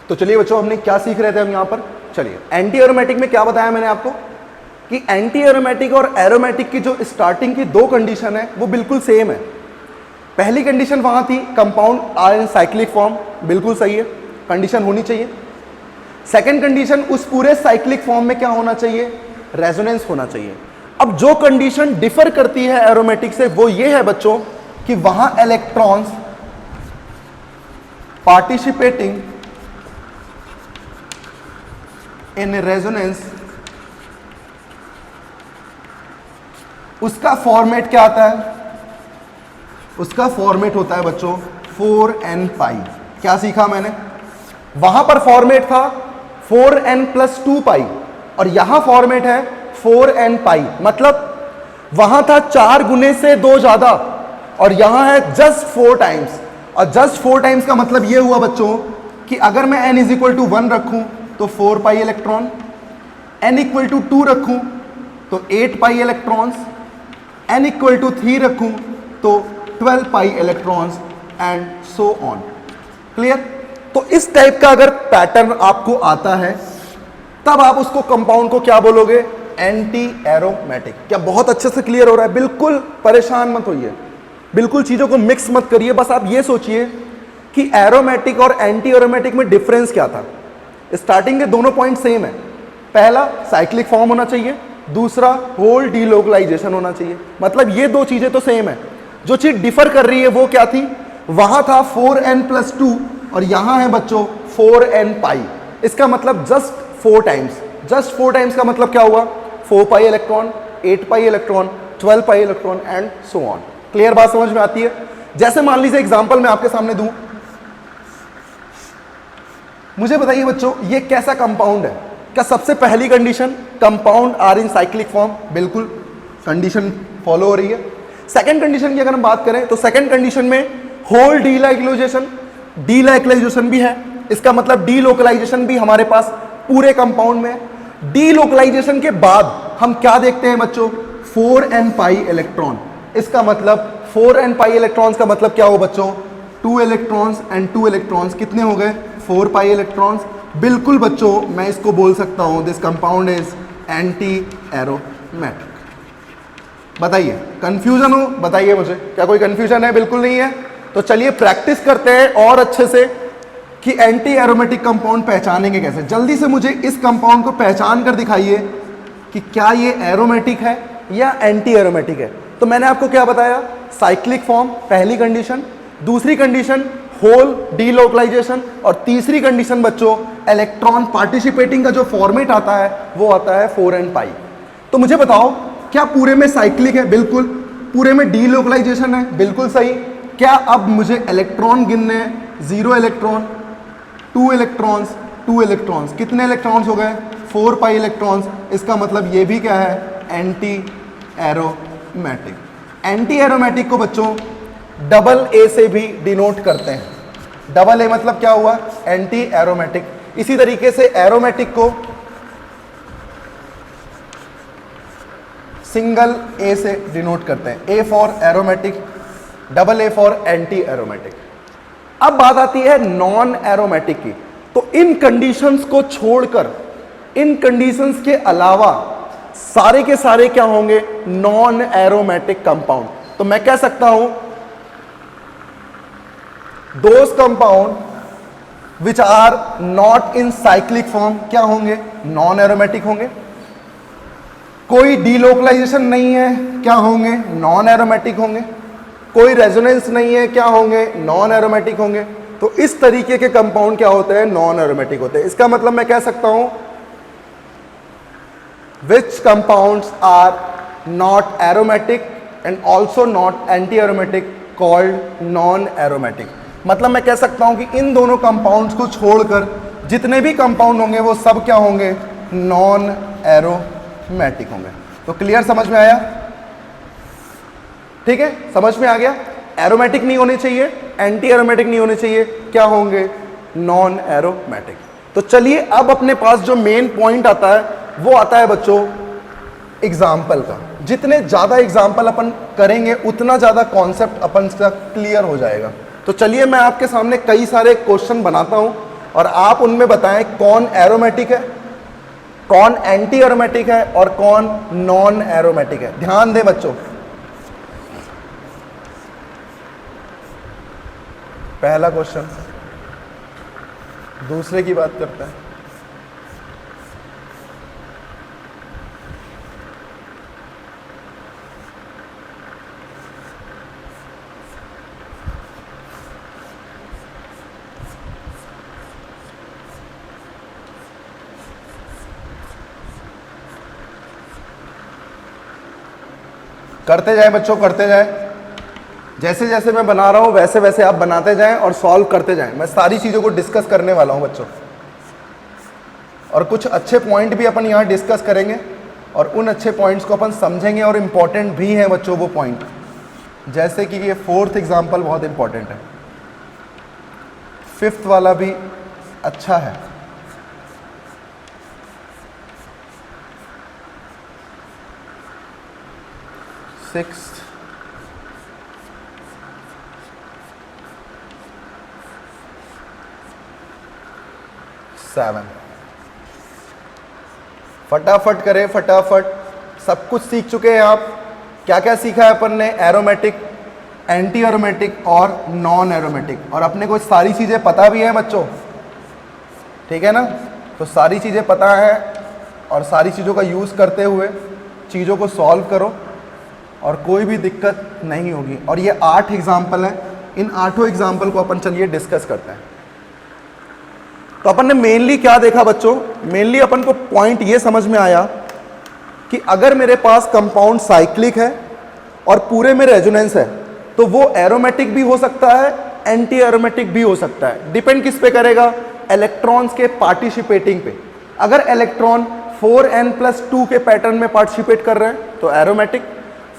तो चलिए बच्चों, हमने क्या सीख रहे थे हम यहां पर? चलिए, एंटी एरोमेटिक में क्या बताया मैंने आपको कि एंटी एरोमेटिक और एरोमेटिक की जो स्टार्टिंग की दो कंडीशन है वो बिल्कुल सेम है। पहली कंडीशन वहां थी compound are in cyclic form, बिल्कुल सही है, कंडीशन होनी चाहिए। सेकेंड कंडीशन, उस पूरे साइक्लिक फॉर्म में क्या होना चाहिए? रेजोनेंस होना चाहिए। अब जो कंडीशन डिफर करती है एरोमेटिक से वो ये है बच्चों कि वहां इलेक्ट्रॉन्स पार्टिसिपेटिंग इन रेजोनेंस, उसका फॉर्मेट क्या आता है? उसका फॉर्मेट होता है बच्चों 4n पाई। क्या सीखा मैंने? वहां पर फॉर्मेट था 4n+2 पाई और यहां फॉर्मेट है 4n पाई। मतलब वहां था 4 गुने से 2 ज्यादा और यहां है जस्ट 4 टाइम्स। और जस्ट 4 टाइम्स का मतलब यह हुआ बच्चों कि अगर मैं n = 1 रखूं तो 4 पाई इलेक्ट्रॉन, n = 2 रखूं तो 8 पाई इलेक्ट्रॉन्स, n = 3 रखूं तो 12 pi electrons and so on. Clear? तो इस टाइप का अगर पैटर्न आपको आता है तब आप उसको कंपाउंड को क्या बोलोगे? Anti aromatic. क्या बहुत अच्छे से क्लियर हो रहा है? बिल्कुल परेशान मत होइए, बिल्कुल चीजों को मिक्स मत करिए। बस आप ये सोचिए कि एरोमेटिक और एंटी एरोमेटिक में डिफरेंस क्या था। स्टार्टिंग के दोनों पॉइंट सेम है। पहला साइक्लिक फॉर्म होना चाहिए, दूसरा होल डीलोकलाइजेशन होना चाहिए। मतलब ये दो चीजें तो सेम है। जो चीज डिफर कर रही है वो क्या थी? वहां था 4n+2 और यहां है बच्चों 4n पाई। इसका मतलब जस्ट 4 टाइम्स। जस्ट 4 टाइम्स का मतलब क्या हुआ? 4 pi electron, 8 pi electron, 12 pi electron and so on. Clear बात समझ में आती है? जैसे मान लीजिए एग्जांपल मैं आपके सामने दूं, मुझे बताइए बच्चों ये कैसा कंपाउंड है? क्या सबसे पहली condition compound are in cyclic form, बिल्कुल कंडीशन फॉलो हो रही है। सेकंड कंडीशन की अगर हम बात करें तो सेकंड कंडीशन में होल डीलोकलाइजेशन भी है। इसका मतलब डीलोकलाइजेशन भी हमारे पास पूरे कंपाउंड में। डीलोकलाइजेशन के बाद हम क्या देखते हैं बच्चों? 4n pi electron. इसका मतलब 4n पाई इलेक्ट्रॉन्स का मतलब क्या हो बच्चों? 2 इलेक्ट्रॉन्स एंड 2 इलेक्ट्रॉन्स कितने हो गए? 4 पाई इलेक्ट्रॉन्स। बिल्कुल बच्चों मैं इसको बोल सकता हूं this compound is anti aromatic. बताइए कंफ्यूजन हो? बताइए मुझे, क्या कोई कंफ्यूजन है? बिल्कुल नहीं है। तो चलिए प्रैक्टिस करते हैं और अच्छे से कि एंटी एरोमेटिक कंपाउंड पहचानेंगे कैसे। जल्दी से मुझे इस कंपाउंड को पहचान कर दिखाइए कि क्या ये एरोमेटिक है या एंटी एरोमेटिक है। तो मैंने आपको क्या बताया? साइक्लिक फॉर्म पहली कंडीशन, दूसरी कंडीशन होल डीलोकलाइजेशन और तीसरी कंडीशन बच्चों इलेक्ट्रॉन पार्टिसिपेटिंग का जो फॉर्मेट आता है वो आता है 4n पाई। तो मुझे बताओ क्या पूरे में साइक्लिक है? बिल्कुल। पूरे में डीलोकलाइजेशन है? बिल्कुल सही। क्या अब मुझे इलेक्ट्रॉन गिनने हैं? 0 इलेक्ट्रॉन, 2 इलेक्ट्रॉन्स, 2 इलेक्ट्रॉन्स। कितने इलेक्ट्रॉन्स हो गए? 4 पाई इलेक्ट्रॉन्स। इसका मतलब ये भी क्या है? Anti aromatic. एंटी एरोमेटिक को बच्चों AA से भी डिनोट करते हैं। AA मतलब क्या हुआ? Anti aromatic. इसी तरीके से एरोमेटिक को सिंगल A से डिनोट करते हैं। A for aromatic, double A for anti aromatic. अब बात आती है नॉन एरोमेटिक की। तो इन कंडीशंस को छोड़कर, इन कंडीशंस के अलावा सारे के सारे क्या होंगे? Non aromatic compound. तो मैं कह सकता हूं those compound which are not in cyclic form क्या होंगे? नॉन एरोमेटिक होंगे। कोई डीलोकलाइजेशन नहीं है, क्या होंगे? नॉन एरोमेटिक होंगे। कोई रेजोनेंस नहीं है, क्या होंगे? नॉन एरोमेटिक होंगे। तो इस तरीके के कंपाउंड क्या होते हैं? नॉन एरोमेटिक होते हैं। इसका मतलब मैं कह सकता हूं which compounds are not aromatic and also not anti aromatic called non aromatic. मतलब मैं कह सकता हूं कि इन दोनों कंपाउंड्स को छोड़कर जितने भी कंपाउंड होंगे वो सब क्या होंगे? नॉन एरोमेटिक होंगे। तो क्लियर, समझ में आया? ठीक है, समझ में आ गया? एरोमेटिक नहीं होने चाहिए, एंटी एरोमेटिक नहीं होने चाहिए, क्या होंगे? Non aromatic. तो चलिए अब अपने पास जो मेन पॉइंट आता है वो आता है बच्चों एग्जाम्पल का। जितने ज्यादा एग्जाम्पल अपन करेंगे उतना ज्यादा कॉन्सेप्ट अपन का क्लियर हो जाएगा। तो चलिए मैं आपके सामने कई सारे क्वेश्चन बनाता हूं और आप उनमें बताएं कौन एरोमेटिक है, कौन एंटी एरोमेटिक है और कौन नॉन एरोमेटिक है। ध्यान दें बच्चों, पहला क्वेश्चन, दूसरे की बात करते हैं। करते जाए बच्चों, करते जाए। जैसे जैसे मैं बना रहा हूं वैसे वैसे आप बनाते जाएं और सॉल्व करते जाएं। मैं सारी चीज़ों को डिस्कस करने वाला हूं बच्चों, और कुछ अच्छे पॉइंट भी अपन यहां डिस्कस करेंगे और उन अच्छे पॉइंट्स को अपन समझेंगे और इम्पॉर्टेंट भी हैं बच्चों वो पॉइंट। जैसे कि ये 4th एग्जाम्पल बहुत इंपॉर्टेंट है, 5th वाला भी अच्छा है। सिक्स्थ, 7, फटाफट करें, फटाफट। सब कुछ सीख चुके हैं आप। क्या क्या सीखा है अपन ने? एरोमेटिक, एंटी एरोमेटिक और नॉन एरोमेटिक। और अपने को सारी चीज़ें पता भी है बच्चों, ठीक है ना? तो सारी चीज़ें पता है और सारी चीज़ों का यूज़ करते हुए चीज़ों को सॉल्व करो और कोई भी दिक्कत नहीं होगी। और ये 8 एग्जाम्पल हैं, इन 8 एग्जाम्पल को अपन चलिए डिस्कस करते हैं। तो अपन ने मेनली क्या देखा बच्चों? मेनली अपन को पॉइंट ये समझ में आया कि अगर मेरे पास कंपाउंड साइक्लिक है और पूरे में रेजोनेंस है तो वो एरोमेटिक भी हो सकता है, एंटी एरोमेटिक भी हो सकता है। डिपेंड किस पे करेगा? इलेक्ट्रॉन्स के पार्टिसिपेटिंग पे। अगर इलेक्ट्रॉन 4n+2 के पैटर्न में पार्टिसिपेट कर रहे हैं तो एरोमेटिक,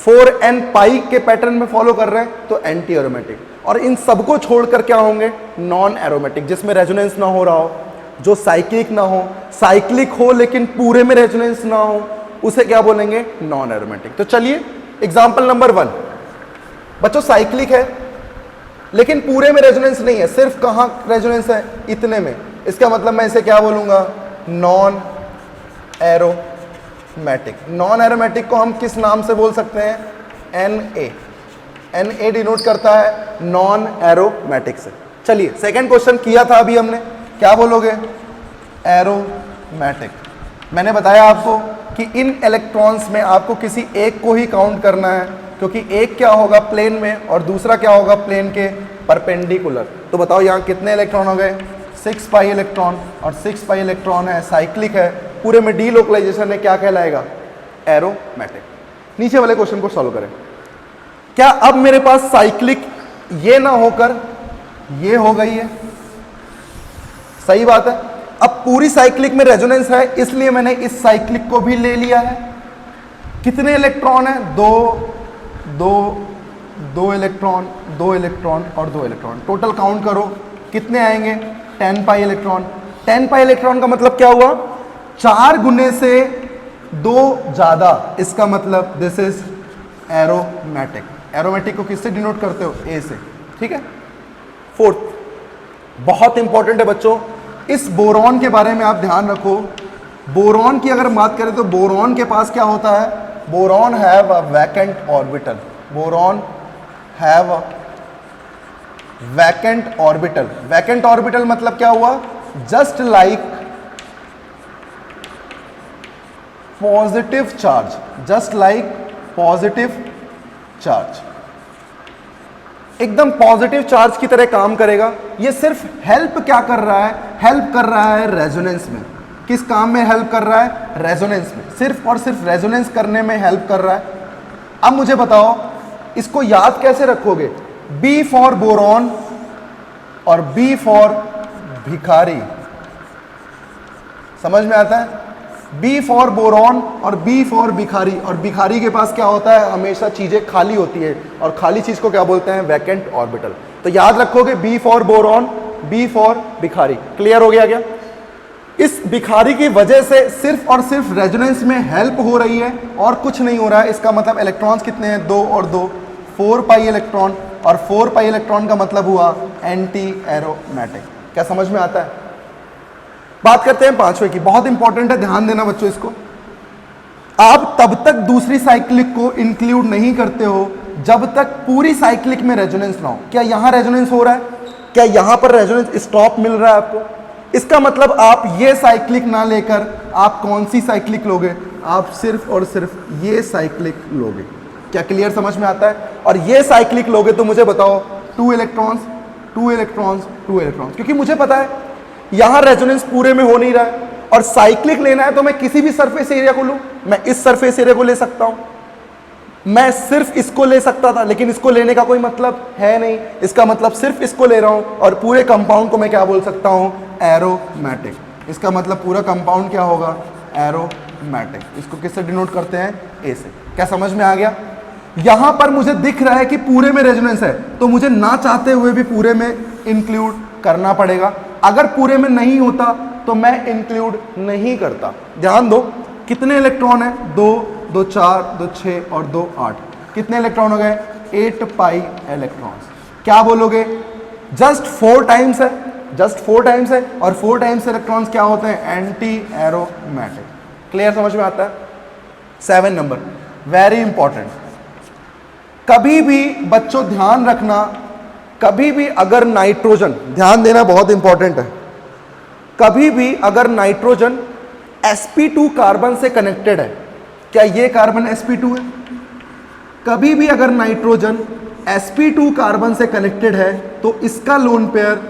4n पाई के पैटर्न में फॉलो कर रहे हैं तो एंटी एरोमेटिक। और इन सबको छोड़कर क्या होंगे? नॉन एरोमेटिक, जिसमें रेजोनेंस ना हो रहा हो, जो साइक्लिक ना हो, साइक्लिक हो लेकिन पूरे में रेजोनेंस ना हो, उसे क्या बोलेंगे? Non aromatic. तो चलिए एग्जांपल नंबर 1 बच्चों, साइक्लिक है लेकिन पूरे में रेजोनेंस नहीं है, सिर्फ कहां रेजोनेंस है? इतने में। इसका मतलब मैं इसे क्या बोलूंगा? Non aromatic. नॉन एरोमेटिक को हम किस नाम से बोल सकते हैं? Na। Na डिनोट करता है नॉन एरोमेटिक से। चलिए सेकंड क्वेश्चन किया था अभी हमने, क्या बोलोगे? एरोमेटिक। मैंने बताया आपको कि इन इलेक्ट्रॉन्स में आपको किसी एक को ही काउंट करना है, क्योंकि एक क्या होगा प्लेन में और दूसरा क्या होगा प्लेन के परपेंडिकुलर। तो बताओ यहाँ कितने इलेक्ट्रॉन हो गए? 6 पाई इलेक्ट्रॉन, और 6 पाई इलेक्ट्रॉन है, साइक्लिक है, पूरे में डीलोकलाइजेशन है, क्या कहलाएगा? एरोमेटिक। नीचे वाले क्वेश्चन को सॉल्व करें। क्या अब मेरे पास साइक्लिक ये ना होकर ये हो गई है? सही बात है। अब पूरी साइक्लिक में रेजोनेंस है, इसलिए मैंने इस साइक्लिक को भी ले लिया है। कितने इलेक्ट्रॉन है? 2 इलेक्ट्रॉन, 2 इलेक्ट्रॉन और 2 इलेक्ट्रॉन। टोटल काउंट करो कितने आएंगे? 10 पाई इलेक्ट्रॉन। 10 पाई इलेक्ट्रॉन का मतलब क्या हुआ? 4 गुने से 2 ज्यादा, इसका मतलब दिस इज एरोमेटिक। एरोमेटिक को किससे डिनोट करते हो? ए से, ठीक है। फोर्थ, बहुत इंपॉर्टेंट है बच्चों, इस बोरॉन के बारे में आप ध्यान रखो। बोरॉन की अगर बात करें तो बोरॉन के पास क्या होता है? Boron have a vacant orbital. Boron have a vacant orbital. Vacant orbital मतलब क्या हुआ? Just like positive charge, just like positive charge, एकदम पॉजिटिव चार्ज की तरह काम करेगा। ये सिर्फ हेल्प क्या कर रहा है? हेल्प कर रहा है रेजोनेंस में। किस काम में हेल्प कर रहा है? रेजोनेंस में, सिर्फ और सिर्फ रेजोनेंस करने में हेल्प कर रहा है। अब मुझे बताओ इसको याद कैसे रखोगे? बी फॉर बोरॉन और बी फॉर भिखारी, समझ में आता है? बी फॉर बोरॉन और बी फॉर भिखारी। और भिखारी के पास क्या होता है? हमेशा चीजें खाली होती है, और खाली चीज को क्या बोलते हैं? Vacant orbital. तो याद रखोगे B for boron, B for भिखारी। क्लियर हो गया क्या? इस भिखारी की वजह से सिर्फ और सिर्फ रेजोनेंस में हेल्प हो रही है और कुछ नहीं हो रहा है। इसका मतलब इलेक्ट्रॉन्स कितने हैं? 2 और 2, 4 पाई इलेक्ट्रॉन। और 4 पाई इलेक्ट्रॉन का मतलब हुआ एंटी एरोमेटिक। क्या समझ में आता है? बात करते हैं पांचवे की, बहुत इंपॉर्टेंट है, ध्यान देना बच्चों इसको। आप तब तक दूसरी साइक्लिक को इंक्लूड नहीं करते हो जब तक पूरी साइक्लिक में रेजोनेंस ना हो। क्या यहां रेजोनेंस हो रहा है? क्या यहां पर रेजोनेंस स्टॉप मिल रहा है आपको? इसका मतलब आप ये साइक्लिक ना लेकर आप कौन सी साइक्लिक लोगे? आप सिर्फ और सिर्फ ये साइक्लिक लोगे। क्या क्लियर समझ में आता है? और ये साइक्लिक लोगे तो मुझे बताओ 2 इलेक्ट्रॉन्स, 2 इलेक्ट्रॉन्स, 2 इलेक्ट्रॉन्स, क्योंकि मुझे पता है यहां रेजोनेंस पूरे में हो नहीं रहा है। और साइक्लिक लेना है तो मैं किसी भी सरफेस एरिया को लूं। मैं इस सरफेस एरिया को ले सकता हूं, मैं सिर्फ इसको ले सकता था, लेकिन इसको लेने का कोई मतलब है नहीं। इसका मतलब सिर्फ इसको ले रहा हूं और पूरे कंपाउंड को मैं क्या बोल सकता हूं? एरोमेटिक। इसका मतलब पूरा कंपाउंड क्या होगा? एरोमेटिक। इसको किससे डिनोट करते हैं? ए से। क्या समझ में आ गया? यहां पर मुझे दिख रहा है कि पूरे में रेजोनेंस है, तो मुझे ना चाहते हुए भी पूरे में इंक्लूड करना पड़ेगा। अगर पूरे में नहीं होता तो मैं इंक्लूड नहीं करता। ध्यान दो, कितने इलेक्ट्रॉन है? 2, 2 4, 2 6 और 2 8। कितने इलेक्ट्रॉन हो गए? 8 पाई इलेक्ट्रॉन्स। क्या बोलोगे? जस्ट 4 टाइम्स है, जस्ट 4 टाइम्स है, और 4 टाइम्स इलेक्ट्रॉन्स क्या होते हैं? Anti aromatic. क्लियर समझ में आता है? 7 नंबर, वेरी इंपॉर्टेंट। कभी भी बच्चों ध्यान रखना, कभी भी अगर नाइट्रोजन, ध्यान देना बहुत इंपॉर्टेंट है, कभी भी अगर नाइट्रोजन sp2 कार्बन से कनेक्टेड है, क्या ये कार्बन sp2 है? कभी भी अगर नाइट्रोजन sp2 कार्बन से कनेक्टेड है तो इसका lone pair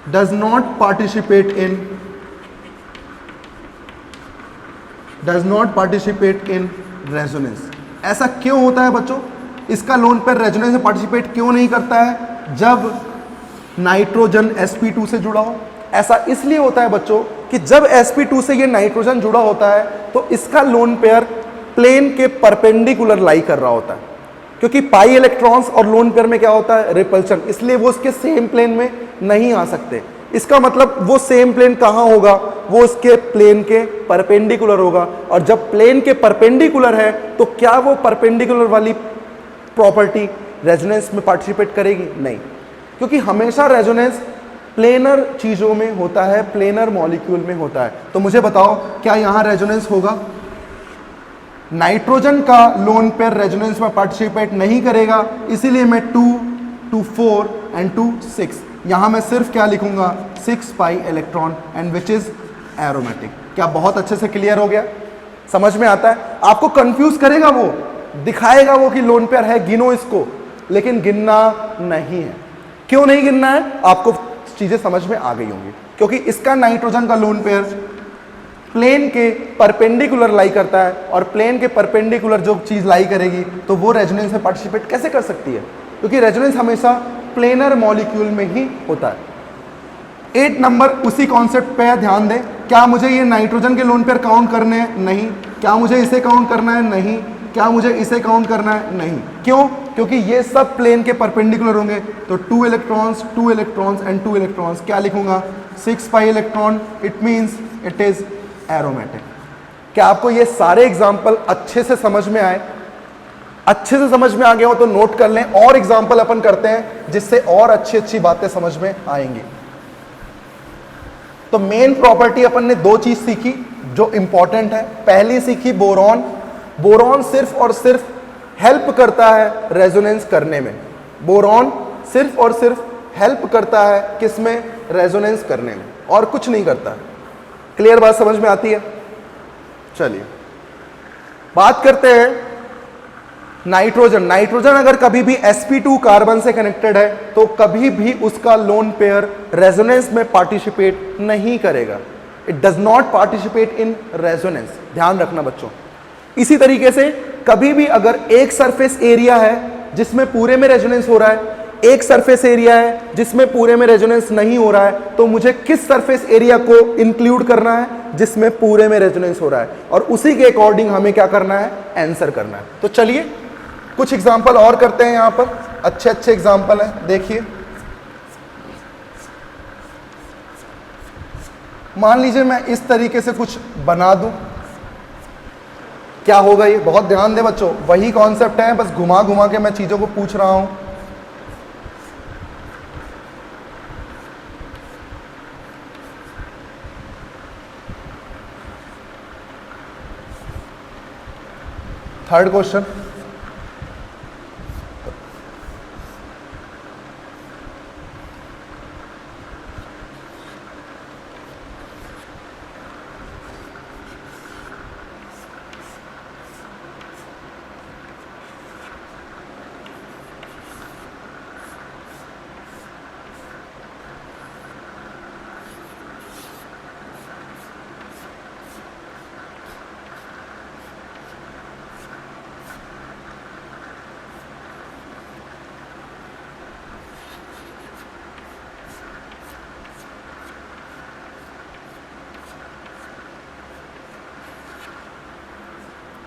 does not participate in resonance. ऐसा क्यों होता है बच्चों? इसका लोन पेयर रेजोनेंस में पार्टिसिपेट क्यों नहीं करता है जब नाइट्रोजन sp2 से जुड़ा हो? ऐसा इसलिए होता है बच्चों कि जब sp2 से ये नाइट्रोजन जुड़ा होता है तो इसका लोन पेयर प्लेन के परपेंडिकुलर लाई कर रहा होता है, क्योंकि पाई इलेक्ट्रॉन्स और लोन पेयर में क्या होता है? रिपल्शन। इसलिए वो उसके सेम प्लेन में नहीं आ सकते। इसका मतलब वो सेम प्लेन कहाँ होगा? वो उसके प्लेन के परपेंडिकुलर होगा। और जब प्लेन के परपेंडिकुलर है तो क्या वो परपेंडिकुलर वाली प्रॉपर्टी रेजोनेंस में पार्टिसिपेट करेगी? नहीं, क्योंकि हमेशा रेजोनेंस प्लेनर चीजों में होता है, प्लेनर मॉलिक्यूल में होता है। तो मुझे बताओ क्या यहां रेजोनेंस होगा? नाइट्रोजन का लोन पेयर रेजोनेंस में पार्टिसिपेट नहीं करेगा, इसीलिए मैं 2, 2 4 एंड 2 6, यहां मैं सिर्फ क्या लिखूंगा? 6 pi electron and which is aromatic. क्या बहुत अच्छे से क्लियर हो गया? समझ में आता है? आपको कंफ्यूज करेगा वो, दिखाएगा वो कि लोन पेयर है, गिनो इसको, लेकिन गिनना नहीं है। क्यों नहीं गिनना है? आपको चीजें समझ में आ गई होंगी, क्योंकि इसका नाइट्रोजन का लोन पेयर प्लेन के परपेंडिकुलर लाई करता है, और प्लेन के परपेंडिकुलर जो चीज लाई करेगी तो वो रेजोनेंस में पार्टिसिपेट कैसे कर सकती है? क्योंकि रेजोनेंस हमेशा प्लेनर मॉलिक्यूल में ही होता है। 8 नंबर उसी कॉन्सेप्ट पे ध्यान दें। क्या मुझे ये नाइट्रोजन के लोन पेयर काउंट करने हैं? नहीं। क्या मुझे इसे काउंट करना है? नहीं। क्या मुझे इसे काउंट करना है? नहीं। क्यों? क्योंकि ये सब प्लेन के परपेंडिकुलर होंगे। तो 2 इलेक्ट्रॉन्स, 2 इलेक्ट्रॉन्स एंड 2 इलेक्ट्रॉन्स, क्या लिखूंगा? 6 pi electron, it means it is aromatic. क्या आपको ये सारे एग्जाम्पल अच्छे से समझ में आए? अच्छे से समझ में आ गया हो तो नोट कर लें, और एग्जाम्पल अपन करते हैं जिससे और अच्छी अच्छी बातें समझ में आएंगी। तो मेन प्रॉपर्टी अपन ने दो चीज सीखी जो इंपॉर्टेंट है। पहली सीखी बोरॉन। बोरॉन सिर्फ और सिर्फ हेल्प करता है रेजोनेंस करने में। बोरॉन सिर्फ और सिर्फ हेल्प करता है किसमें? रेजोनेंस करने में, और कुछ नहीं करता। क्लियर बात समझ में आती है? चलिए बात करते हैं नाइट्रोजन। नाइट्रोजन अगर कभी भी sp2 कार्बन से कनेक्टेड है तो कभी भी उसका लोन पेयर रेजोनेंस में पार्टिसिपेट नहीं करेगा। It does not participate in resonance, ध्यान रखना बच्चों। इसी तरीके से कभी भी अगर एक सरफेस एरिया है जिसमें पूरे में रेजोनेंस हो रहा है, एक सरफेस एरिया है जिसमें पूरे में रेजोनेंस नहीं हो रहा है, तो मुझे किस सरफेस एरिया को इंक्लूड करना है? जिसमें पूरे में रेजोनेंस हो रहा है, और उसी के अकॉर्डिंग हमें क्या करना है? आंसर करना है। तो चलिए कुछ एग्जाम्पल और करते हैं, यहां पर अच्छे अच्छे एग्जाम्पल हैं, देखिए। मान लीजिए मैं इस तरीके से कुछ बना दूं, क्या होगा ये? बहुत ध्यान दें बच्चों, वही कॉन्सेप्ट है, बस घुमा घुमा के मैं चीजों को पूछ रहा हूं। थर्ड क्वेश्चन,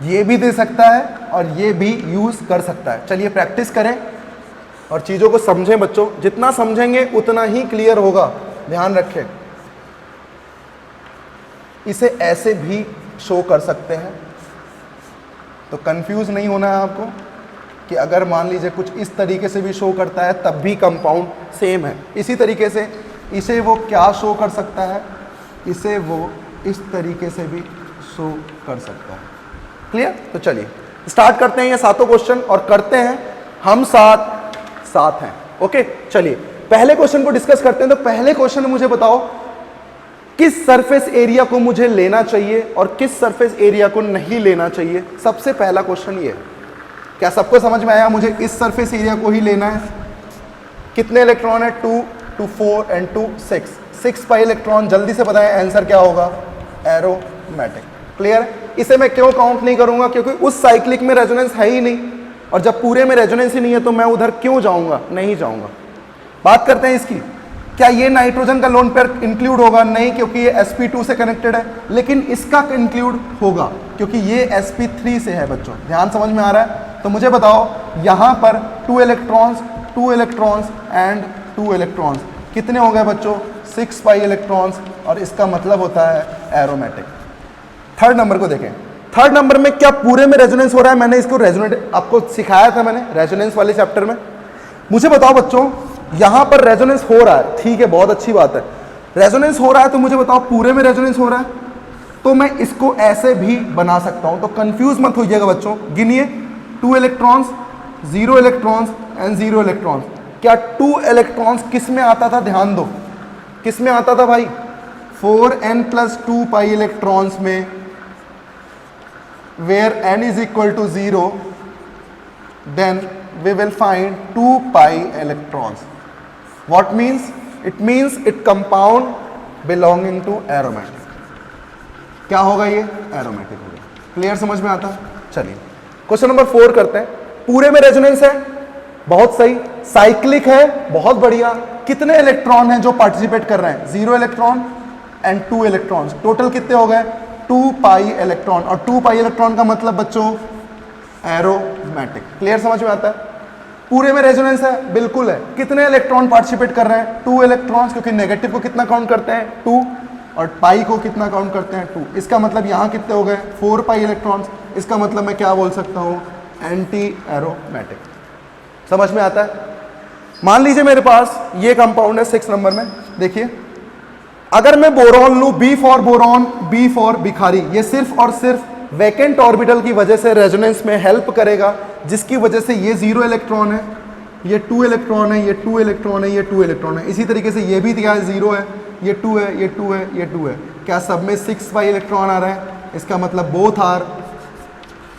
ये भी दे सकता है और ये भी यूज कर सकता है। चलिए प्रैक्टिस करें और चीजों को समझें बच्चों, जितना समझेंगे उतना ही क्लियर होगा, ध्यान रखें। इसे ऐसे भी शो कर सकते हैं, तो कंफ्यूज नहीं होना है आपको कि अगर मान लीजिए कुछ इस तरीके से भी शो करता है तब भी कंपाउंड सेम है। इसी तरीके से इसे वो क्या शो कर सकता है? इसे वो इस तरीके से भी शो कर सकता है। क्लियर? तो चलिए स्टार्ट करते हैं ये सातों क्वेश्चन और करते हैं हम साथ हैं। ओके चलिए पहले क्वेश्चन को डिस्कस करते हैं। तो पहले क्वेश्चन में मुझे बताओ किस सरफेस एरिया को मुझे लेना चाहिए और किस सरफेस एरिया को नहीं लेना चाहिए। सबसे पहला क्वेश्चन ये है, क्या सबको समझ में आया? मुझे इस सरफेस एरिया को ही लेना है। कितने इलेक्ट्रॉन है? 2 2 4 एंड 2 6 6 पाई इलेक्ट्रॉन। जल्दी से बताएं आंसर क्या होगा? एरोमेटिक। क्लियर? इसे मैं क्यों काउंट नहीं करूंगा? क्योंकि उस साइक्लिक में रेजोनेंस है ही नहीं, और जब पूरे में रेजोनेंस ही नहीं है तो मैं उधर क्यों जाऊंगा? नहीं जाऊंगा। बात करते हैं इसकी, क्या ये नाइट्रोजन का लोन पेयर इंक्लूड होगा? नहीं, क्योंकि ये sp2 से कनेक्टेड है। लेकिन इसका इंक्लूड होगा क्योंकि ये sp3 से है। बच्चों ध्यान समझ में आ रहा है? तो मुझे बताओ यहां पर 2 इलेक्ट्रॉन्स एंड 2 इलेक्ट्रॉन्स कितने हो गए बच्चों? 6 पाई इलेक्ट्रॉन्स, और इसका मतलब होता है एरोमेटिक। थर्ड नंबर को देखें। थर्ड नंबर में क्या पूरे में रेजोनेंस हो रहा है? मैंने इसको रेजोनेंट आपको सिखाया था, मैंने रेजोनेंस वाले चैप्टर में। मुझे बताओ बच्चों यहां पर रेजोनेंस हो रहा है, ठीक है, बहुत अच्छी बात है। रेजोनेंस हो रहा है तो मुझे बताओ पूरे में रेजोनेंस हो रहा है, तो मैं इसको ऐसे भी बना सकता हूं। तो कंफ्यूज मत होइएगा बच्चों, गिनिए 2 इलेक्ट्रॉन्स 0 इलेक्ट्रॉन्स एंड 0 इलेक्ट्रॉन्स। क्या 2 इलेक्ट्रॉन्स किस में आता था? ध्यान दो, किस में आता था भाई? 4n+2 पाई इलेक्ट्रॉन्स में, where n is equal to 0, then we will find 2 pi electrons. What means? It means it compound belonging to aromatic. क्या होगा ये? एरोमेटिक होगा। क्लियर? समझ में आता? चलिए क्वेश्चन नंबर 4 करते हैं। पूरे में रेजोनेंस है, बहुत सही। साइक्लिक है, बहुत बढ़िया। कितने इलेक्ट्रॉन हैं जो पार्टिसिपेट कर रहे हैं? 0 इलेक्ट्रॉन एंड 2 इलेक्ट्रॉन्स। टोटल कितने हो गए? 2 पाई इलेक्ट्रॉन। और 2 पाई इलेक्ट्रॉन का मतलब बच्चों एरोमेटिक। क्लियर? समझ में आता है? पूरे में रेजोनेंस है, बिल्कुल है। कितने इलेक्ट्रॉन पार्टिसिपेट कर रहे हैं? 2 इलेक्ट्रॉन्स, क्योंकि नेगेटिव को कितना काउंट करते हैं? 2, और पाई को कितना काउंट करते हैं? 2। इसका मतलब यहाँ कितने हो गए? 4 पाई इलेक्ट्रॉन्स। इसका मतलब मैं क्या बोल सकता हूँ? Anti aromatic. समझ में आता है? मान लीजिए मेरे पास ये कंपाउंड है 6 नंबर में, देखिए अगर मैं बोरॉन लूं, B for boron, B for बिखारी, ये सिर्फ और सिर्फ वैकेंट ऑर्बिटल की वजह से रेजोनेंस में हेल्प करेगा, जिसकी वजह से ये 0 इलेक्ट्रॉन है, ये 2 इलेक्ट्रॉन है, ये 2 इलेक्ट्रॉन है, ये 2 इलेक्ट्रॉन है। इसी तरीके से ये भी दिया है 0 है, ये 2 है, ये 2 है, ये 2 है। क्या सब में 6 इलेक्ट्रॉन आ रहे हैं? इसका मतलब बोथ आर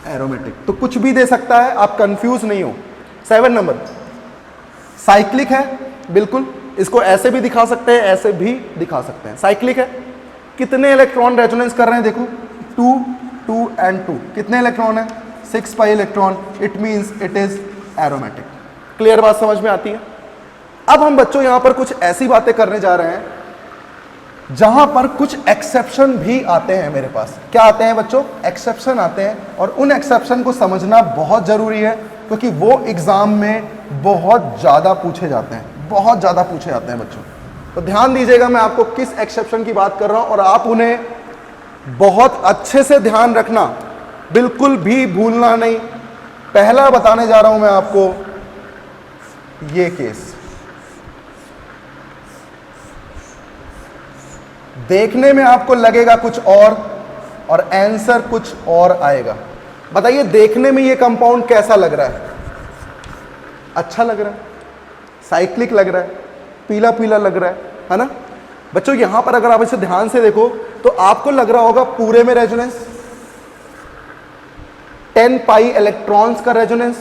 एरोमेटिक। तो कुछ भी दे सकता है, आप कंफ्यूज नहीं हो। 7 नंबर साइक्लिक है, बिल्कुल इसको ऐसे भी दिखा सकते हैं, ऐसे भी दिखा सकते हैं। साइक्लिक है, कितने इलेक्ट्रॉन रेजोनेंस कर रहे हैं? देखो 2 2 एंड 2, कितने इलेक्ट्रॉन है? 6 electron. It means it is aromatic. Clear बात समझ में आती है? अब हम बच्चों यहां पर कुछ ऐसी बातें करने जा रहे हैं जहां पर कुछ एक्सेप्शन भी आते हैं मेरे पास। क्या आते हैं बच्चों? एक्सेप्शन आते हैं, और उन एक्सेप्शन को समझना बहुत जरूरी है, क्योंकि वो एग्जाम में बहुत ज्यादा पूछे जाते हैं, बहुत ज्यादा पूछे जाते हैं बच्चों। तो ध्यान दीजिएगा मैं आपको किस एक्सेप्शन की बात कर रहा हूं, और आप उन्हें बहुत अच्छे से ध्यान रखना, बिल्कुल भी भूलना नहीं। पहला बताने जा रहा हूं मैं आपको, ये केस देखने में आपको लगेगा कुछ और आंसर कुछ और आएगा। बताइए देखने में ये कंपाउंड कैसा लग रहा है? अच्छा लग रहा है, साइक्लिक लग रहा है, पीला पीला लग रहा है ना बच्चों? यहां पर अगर आप इसे ध्यान से देखो तो आपको लग रहा होगा पूरे में रेजोनेंस, 10 पाई इलेक्ट्रॉन्स का रेजोनेंस।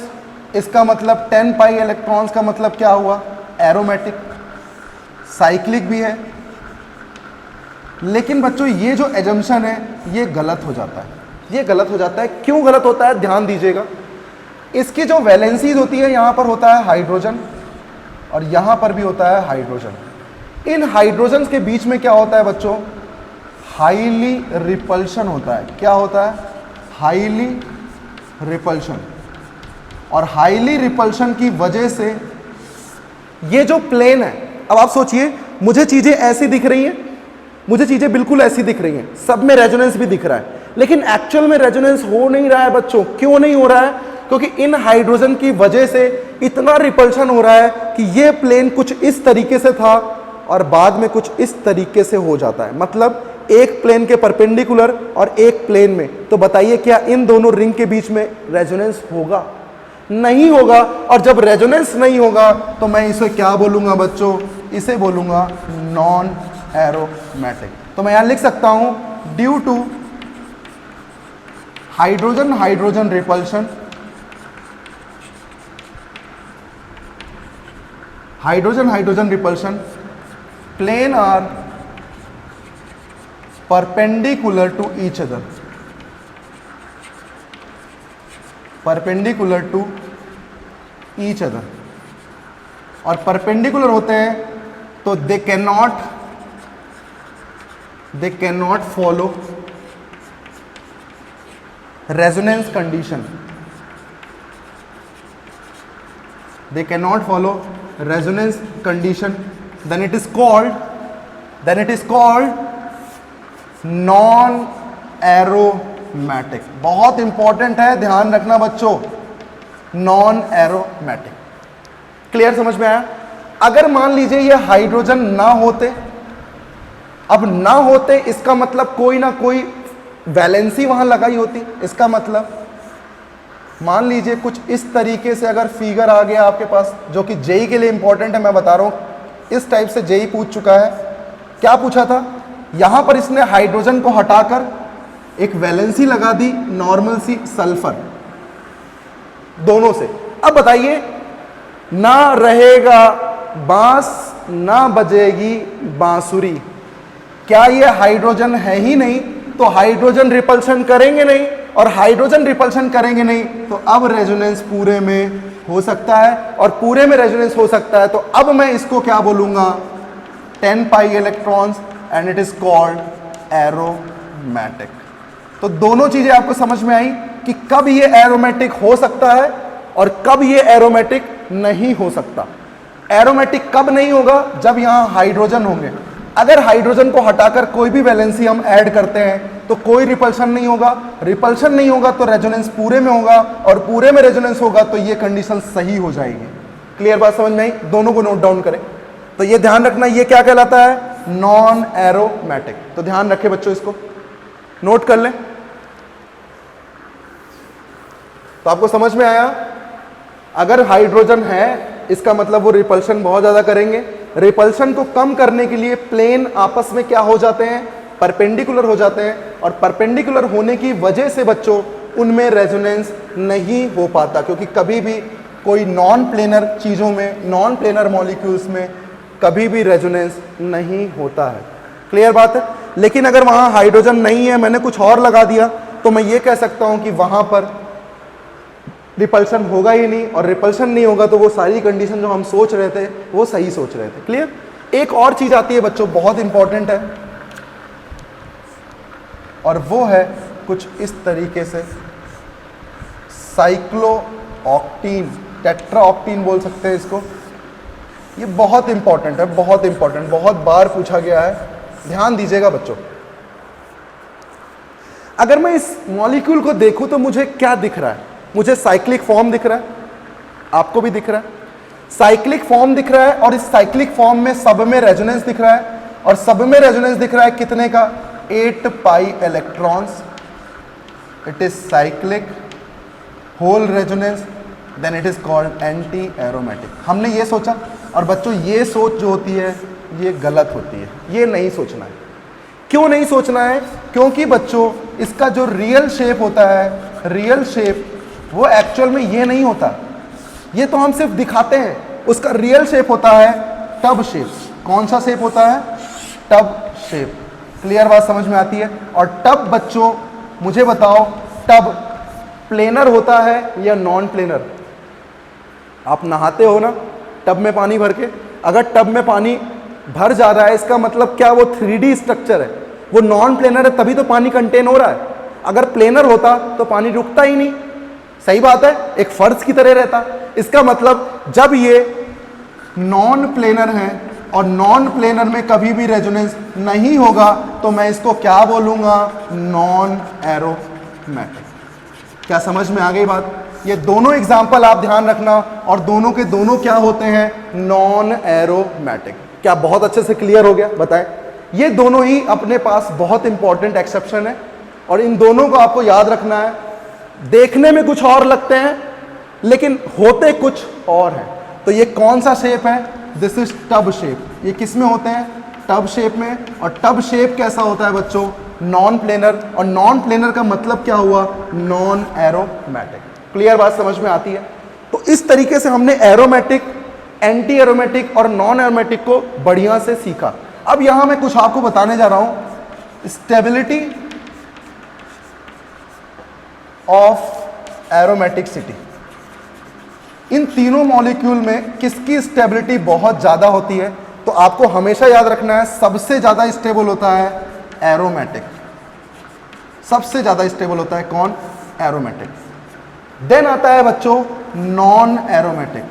इसका मतलब 10 पाई इलेक्ट्रॉन्स का मतलब क्या हुआ? एरोमेटिक। साइक्लिक भी है, लेकिन बच्चों ये जो एजम्पशन है ये गलत हो जाता है। ये गलत हो जाता है, क्यों गलत होता है? ध्यान दीजिएगा। इसकी जो वैलेंसीज होती है, यहां पर होता है हाइड्रोजन और यहां पर भी होता है हाइड्रोजन। इन हाइड्रोजन के बीच में क्या होता है बच्चों? हाईली रिपल्शन होता है। क्या होता है? Highly repulsion. और हाईली रिपल्शन की वजह से ये जो प्लेन है, अब आप सोचिए मुझे चीजें ऐसी दिख रही हैं, मुझे चीजें बिल्कुल ऐसी दिख रही हैं, सब में रेजोनेंस भी दिख रहा है, लेकिन एक्चुअल में रेजोनेंस हो नहीं रहा है बच्चों। क्यों नहीं हो रहा है? क्योंकि इन हाइड्रोजन की वजह से इतना रिपल्शन हो रहा है कि ये प्लेन कुछ इस तरीके से था और बाद में कुछ इस तरीके से हो जाता है। मतलब एक प्लेन के परपेंडिकुलर और एक प्लेन में। तो बताइए क्या इन दोनों रिंग के बीच में रेजोनेंस होगा? नहीं होगा। और जब रेजोनेंस नहीं होगा तो मैं इसे क्या बोलूंगा बच्चों? इसे बोलूंगा नॉन एरोमेटिक। तो मैं यहां लिख सकता हूं due to hydrogen hydrogen repulsion, hydrogen hydrogen repulsion, plane are perpendicular to each other, perpendicular to each other. और परपेंडिकुलर होते हैं तो they cannot follow resonance condition, they cannot follow resonance condition, then it is called non aromatic। बहुत important है, ध्यान रखना बच्चों, non aromatic. Clear? समझ में आया? अगर मान लीजिए ये हाइड्रोजन ना होते, अब ना होते इसका मतलब कोई ना कोई वैलेंसी वहां लगाई होती। इसका मतलब मान लीजिए कुछ इस तरीके से अगर फिगर आ गया आपके पास, जो कि जेई के लिए इंपॉर्टेंट है, मैं बता रहा हूं, इस टाइप से जेई पूछ चुका है। क्या पूछा था? यहां पर इसने हाइड्रोजन को हटाकर एक वैलेंसी लगा दी, नॉर्मल सी सल्फर, दोनों से। अब बताइए, ना रहेगा बांस ना बजेगी बांसुरी। क्या ये हाइड्रोजन है ही नहीं? तो हाइड्रोजन रिपल्शन करेंगे नहीं, और हाइड्रोजन रिपल्शन करेंगे नहीं तो अब रेजोनेंस पूरे में हो सकता है, और पूरे में रेजोनेंस हो सकता है तो अब मैं इसको क्या बोलूंगा? 10 pi electrons, and it is called aromatic. तो दोनों चीजें आपको समझ में आई कि कब ये एरोमेटिक हो सकता है और कब ये एरोमेटिक नहीं हो सकता। एरोमेटिक कब नहीं होगा? जब यहां हाइड्रोजन होंगे। अगर हाइड्रोजन को हटाकर कोई भी वैलेंसी हम ऐड करते हैं तो कोई रिपल्शन नहीं होगा, रिपल्शन नहीं होगा तो रेजोनेंस पूरे में होगा, और पूरे में रेजोनेंस होगा तो ये कंडीशन सही हो जाएगी। क्लियर बात समझ में आई? दोनों को नोट डाउन करें। तो ये ध्यान रखना, ये क्या कहलाता है? Non aromatic. तो ध्यान रखें बच्चों, इसको नोट कर लें। तो आपको समझ में आया, अगर हाइड्रोजन है इसका मतलब वो रिपल्शन बहुत ज्यादा करेंगे। रिपल्शन को कम करने के लिए प्लेन आपस में क्या हो जाते हैं? परपेंडिकुलर हो जाते हैं, और परपेंडिकुलर होने की वजह से बच्चों उनमें रेजोनेंस नहीं हो पाता, क्योंकि कभी भी कोई नॉन प्लेनर चीजों में, नॉन प्लेनर मॉलिक्यूल्स में कभी भी रेजोनेंस नहीं होता है। क्लियर बात है? लेकिन अगर वहां हाइड्रोजन नहीं है, मैंने कुछ और लगा दिया, तो मैं ये कह सकता हूं कि वहां पर रिपल्शन होगा ही नहीं, और रिपल्शन नहीं होगा तो वो सारी कंडीशन जो हम सोच रहे थे वो सही सोच रहे थे। क्लियर? एक और चीज आती है बच्चों, बहुत इंपॉर्टेंट है, और वो है कुछ इस तरीके से साइक्लोऑक्टीन, टेट्राऑक्टीन बोल सकते हैं इसको। ये बहुत इंपॉर्टेंट है, बहुत इंपॉर्टेंट, बहुत बार पूछा गया है, ध्यान दीजिएगा बच्चों। अगर मैं इस मॉलिक्यूल को देखूं तो मुझे क्या दिख रहा है? मुझे साइक्लिक फॉर्म दिख रहा है, आपको भी दिख रहा है, साइक्लिक फॉर्म दिख रहा है, और इस साइक्लिक फॉर्म में सब में रेजोनेंस दिख रहा है, और सब में रेजोनेंस दिख रहा है कितने का? 8 pi electrons. It is cyclic whole resonance, then it is called anti aromatic. हमने ये सोचा, और बच्चों ये सोच जो होती है ये गलत होती है, ये नहीं सोचना है। क्यों नहीं सोचना है? क्योंकि बच्चों इसका जो रियल शेप होता है, रियल शेप वो एक्चुअल में ये नहीं होता, ये तो हम सिर्फ दिखाते हैं। उसका रियल शेप होता है टब शेप। कौन सा शेप होता है? Tub shape. क्लियर बात समझ में आती है? और टब बच्चों मुझे बताओ, टब प्लेनर होता है या नॉन प्लेनर? आप नहाते हो ना टब में पानी भर के, अगर टब में पानी भर जा रहा है इसका मतलब क्या? वो 3D स्ट्रक्चर है, वो नॉन प्लेनर है, तभी तो पानी कंटेन हो रहा है। अगर प्लेनर होता तो पानी रुकता ही नहीं। सही बात है, एक फर्श की तरह रहता। इसका मतलब जब ये नॉन प्लेनर है और नॉन प्लेनर में कभी भी रेजोनेंस नहीं होगा तो मैं इसको क्या बोलूंगा? Non aromatic. क्या समझ में आ गई बात? ये दोनों एग्जाम्पल आप ध्यान रखना, और दोनों के दोनों क्या होते हैं? Non aromatic. क्या बहुत अच्छे से क्लियर हो गया? बताएं। ये दोनों ही अपने पास बहुत इंपॉर्टेंट एक्सेप्शन है, और इन दोनों को आपको याद रखना है। देखने में कुछ और लगते हैं लेकिन होते कुछ और हैं। तो ये कौन सा शेप है? This is tub shape. ये किस में होते हैं? टब शेप में। और टब शेप कैसा होता है बच्चों? Non planar. और नॉन प्लेनर का मतलब क्या हुआ? Non aromatic. क्लियर बात समझ में आती है? तो इस तरीके से हमने एरोमेटिक, एंटी एरोमेटिक और नॉन एरोमेटिक को बढ़िया से सीखा। अब यहां मैं कुछ आपको बताने जा रहा हूं, स्टेबिलिटी ऑफ एरोमेटिसिटी। इन तीनों मॉलिक्यूल में किसकी स्टेबिलिटी बहुत ज्यादा होती है? तो आपको हमेशा याद रखना है, सबसे ज्यादा स्टेबल होता है एरोमेटिक। सबसे ज्यादा स्टेबल होता है कौन? एरोमेटिक। देन आता है बच्चों नॉन एरोमेटिक,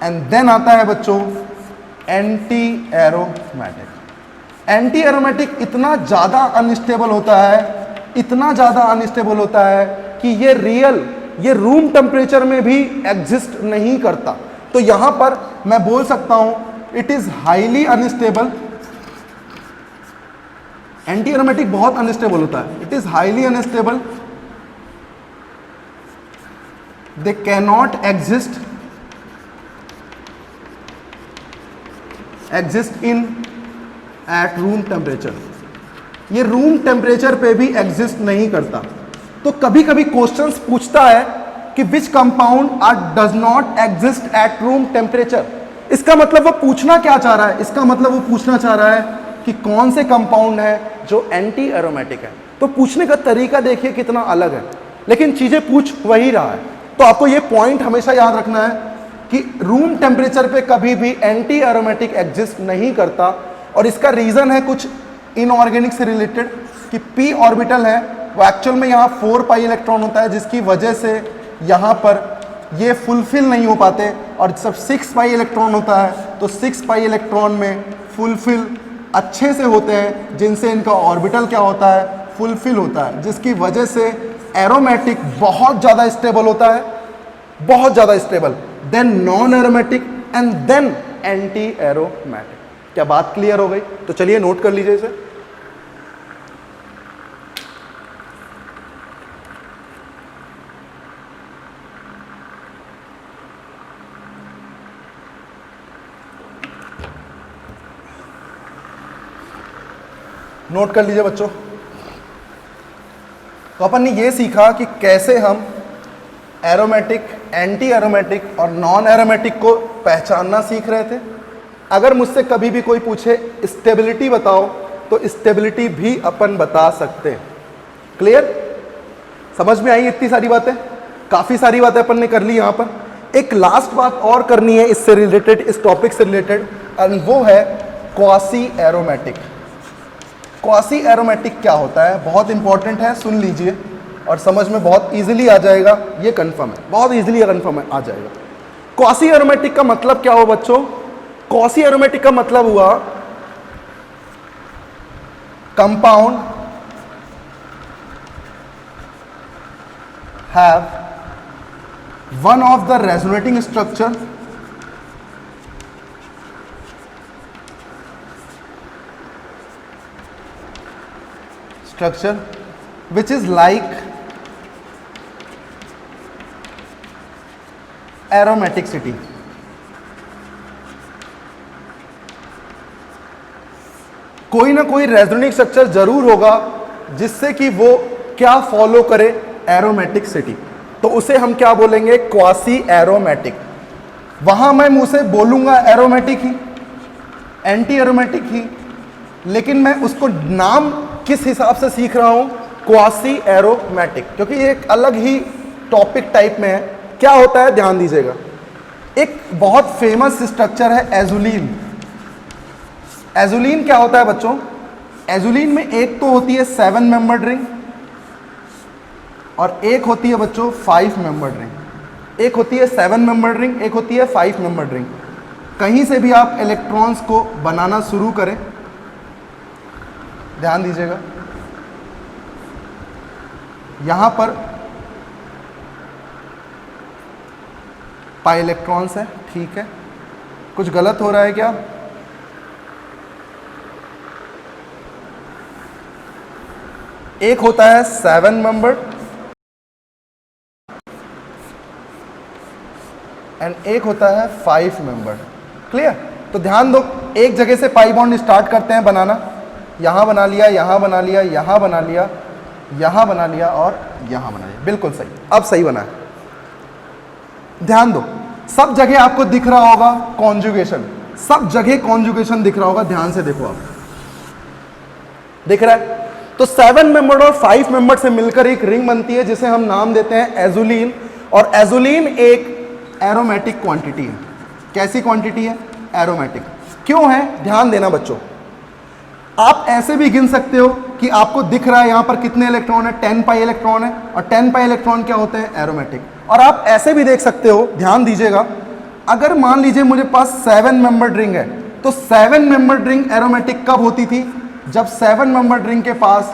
एंड देन आता है बच्चों एंटी एरोमेटिक। एंटी एरोमेटिक इतना ज्यादा अनस्टेबल होता है, इतना ज्यादा अनस्टेबल होता है कि ये रियल, ये रूम टेम्परेचर में भी एग्जिस्ट नहीं करता। तो यहां पर मैं बोल सकता हूं it is highly unstable. Anti aromatic बहुत अनस्टेबल होता है, it is highly unstable, they cannot exist in at room temperature. ये रूम टेम्परेचर पे भी एग्जिस्ट नहीं करता। तो कभी कभी क्वेश्चंस पूछता है कि which compound does not exist at room temperature. इसका मतलब वो पूछना क्या चाह रहा है? इसका मतलब वो पूछना चाह रहा है कि कौन से कंपाउंड है जो एंटी एरोमेटिक है। तो पूछने का तरीका देखिए कितना अलग है, लेकिन चीजें पूछ वही रहा है। तो आपको ये पॉइंट हमेशा याद रखना है कि रूम टेम्परेचर पे कभी भी एंटी एरोमेटिक एग्जिस्ट नहीं करता। और इसका रीजन है कुछ इनऑर्गेनिक से रिलेटेड, कि पी ऑर्बिटल है वो एक्चुअल में यहाँ 4 पाई इलेक्ट्रॉन होता है, जिसकी वजह से यहाँ पर ये फुलफिल नहीं हो पाते, और जब 6 पाई इलेक्ट्रॉन होता है तो 6 पाई इलेक्ट्रॉन में फुलफिल अच्छे से होते हैं, जिनसे इनका ऑर्बिटल क्या होता है, फुलफिल होता है, जिसकी वजह से एरोमेटिक बहुत ज़्यादा स्टेबल होता है, बहुत ज़्यादा stable, then non aromatic and then anti aromatic. क्या बात क्लियर हो गई? तो चलिए नोट कर लीजिए इसे। नोट कर लीजिए बच्चों। तो अपन ने ये सीखा कि कैसे हम एरोमेटिक, एंटी एरोमेटिक और नॉन एरोमेटिक को पहचानना सीख रहे थे। अगर मुझसे कभी भी कोई पूछे स्टेबिलिटी बताओ, तो स्टेबिलिटी भी अपन बता सकते हैं। क्लियर? समझ में आई इतनी सारी बातें? काफ़ी सारी बातें अपन ने कर ली। यहाँ पर एक लास्ट बात और करनी है इससे रिलेटेड, इस टॉपिक से रिलेटेड, एंड वो है क्वासी एरोमेटिक। क्वासी एरोमेटिक क्या होता है? बहुत इंपॉर्टेंट है, सुन लीजिए और समझ में बहुत इजीली आ जाएगा, ये कंफर्म है, बहुत इजीली कंफर्म आ जाएगा। क्वासी एरोमेटिक का मतलब क्या हो बच्चों? क्वासी एरोमेटिक का मतलब हुआ compound have one of the resonating structure which is like aromaticity। कोई ना कोई रेजोनेटिंग स्ट्रक्चर जरूर होगा जिससे कि वो क्या फॉलो करे, एरोमेटिसिटी। तो उसे हम क्या बोलेंगे? Quasi aromatic. वहां मैं मुंह से बोलूंगा एरोमेटिक ही, एंटी एरोमेटिक ही, लेकिन मैं उसको नाम किस हिसाब से सीख रहा हूं? क्वासी एरोमेटिक, क्योंकि ये एक अलग ही टॉपिक टाइप में है। क्या होता है ध्यान दीजिएगा। एक बहुत फेमस स्ट्रक्चर है एजुलीन। एजुलीन क्या होता है बच्चों? एजुलीन में एक तो होती है 7 मेंबर्ड रिंग और एक होती है बच्चों 5 मेंबर्ड रिंग। एक होती है 7 मेंबर्ड रिंग, एक होती है 5 मेंबर्ड रिंग। कहीं से भी आप इलेक्ट्रॉन्स को बनाना शुरू करें, ध्यान दीजिएगा, यहां पर पाई इलेक्ट्रॉन्स है, ठीक है। कुछ गलत हो रहा है क्या? एक होता है 7 मेंबर्ड एंड एक होता है 5 मेंबर्ड। क्लियर? तो ध्यान दो, एक जगह से पाई बॉन्ड स्टार्ट करते हैं बनाना। यहां बना लिया, यहां बना लिया, यहां बना लिया, यहां बना लिया और यहां बना लिया। बिल्कुल सही, अब सही बना है। ध्यान दो, सब जगह आपको दिख रहा होगा कॉन्जुगेशन, सब जगह कॉन्जुगेशन दिख रहा होगा। ध्यान से देखो, आप दिख रहा है? तो 7 मेंबर्ड और 5 मेंबर्ड से मिलकर एक रिंग बनती है जिसे हम नाम देते हैं एजुलीन। और एजुलीन एक एरोमेटिक क्वांटिटी है। कैसी क्वांटिटी है? एरोमेटिक। क्यों है? ध्यान देना बच्चों। आप ऐसे भी गिन सकते हो कि आपको दिख रहा है यहां पर कितने इलेक्ट्रॉन है, 10 पाई इलेक्ट्रॉन है, और 10 पाई इलेक्ट्रॉन क्या होते हैं? एरोमेटिक। और आप ऐसे भी देख सकते हो, ध्यान दीजिएगा, अगर मान लीजिए मुझे पास 7 मेंबर्ड रिंग है, तो 7 मेंबर्ड रिंग एरोमेटिक कब होती थी? जब 7 मेंबर्ड रिंग के पास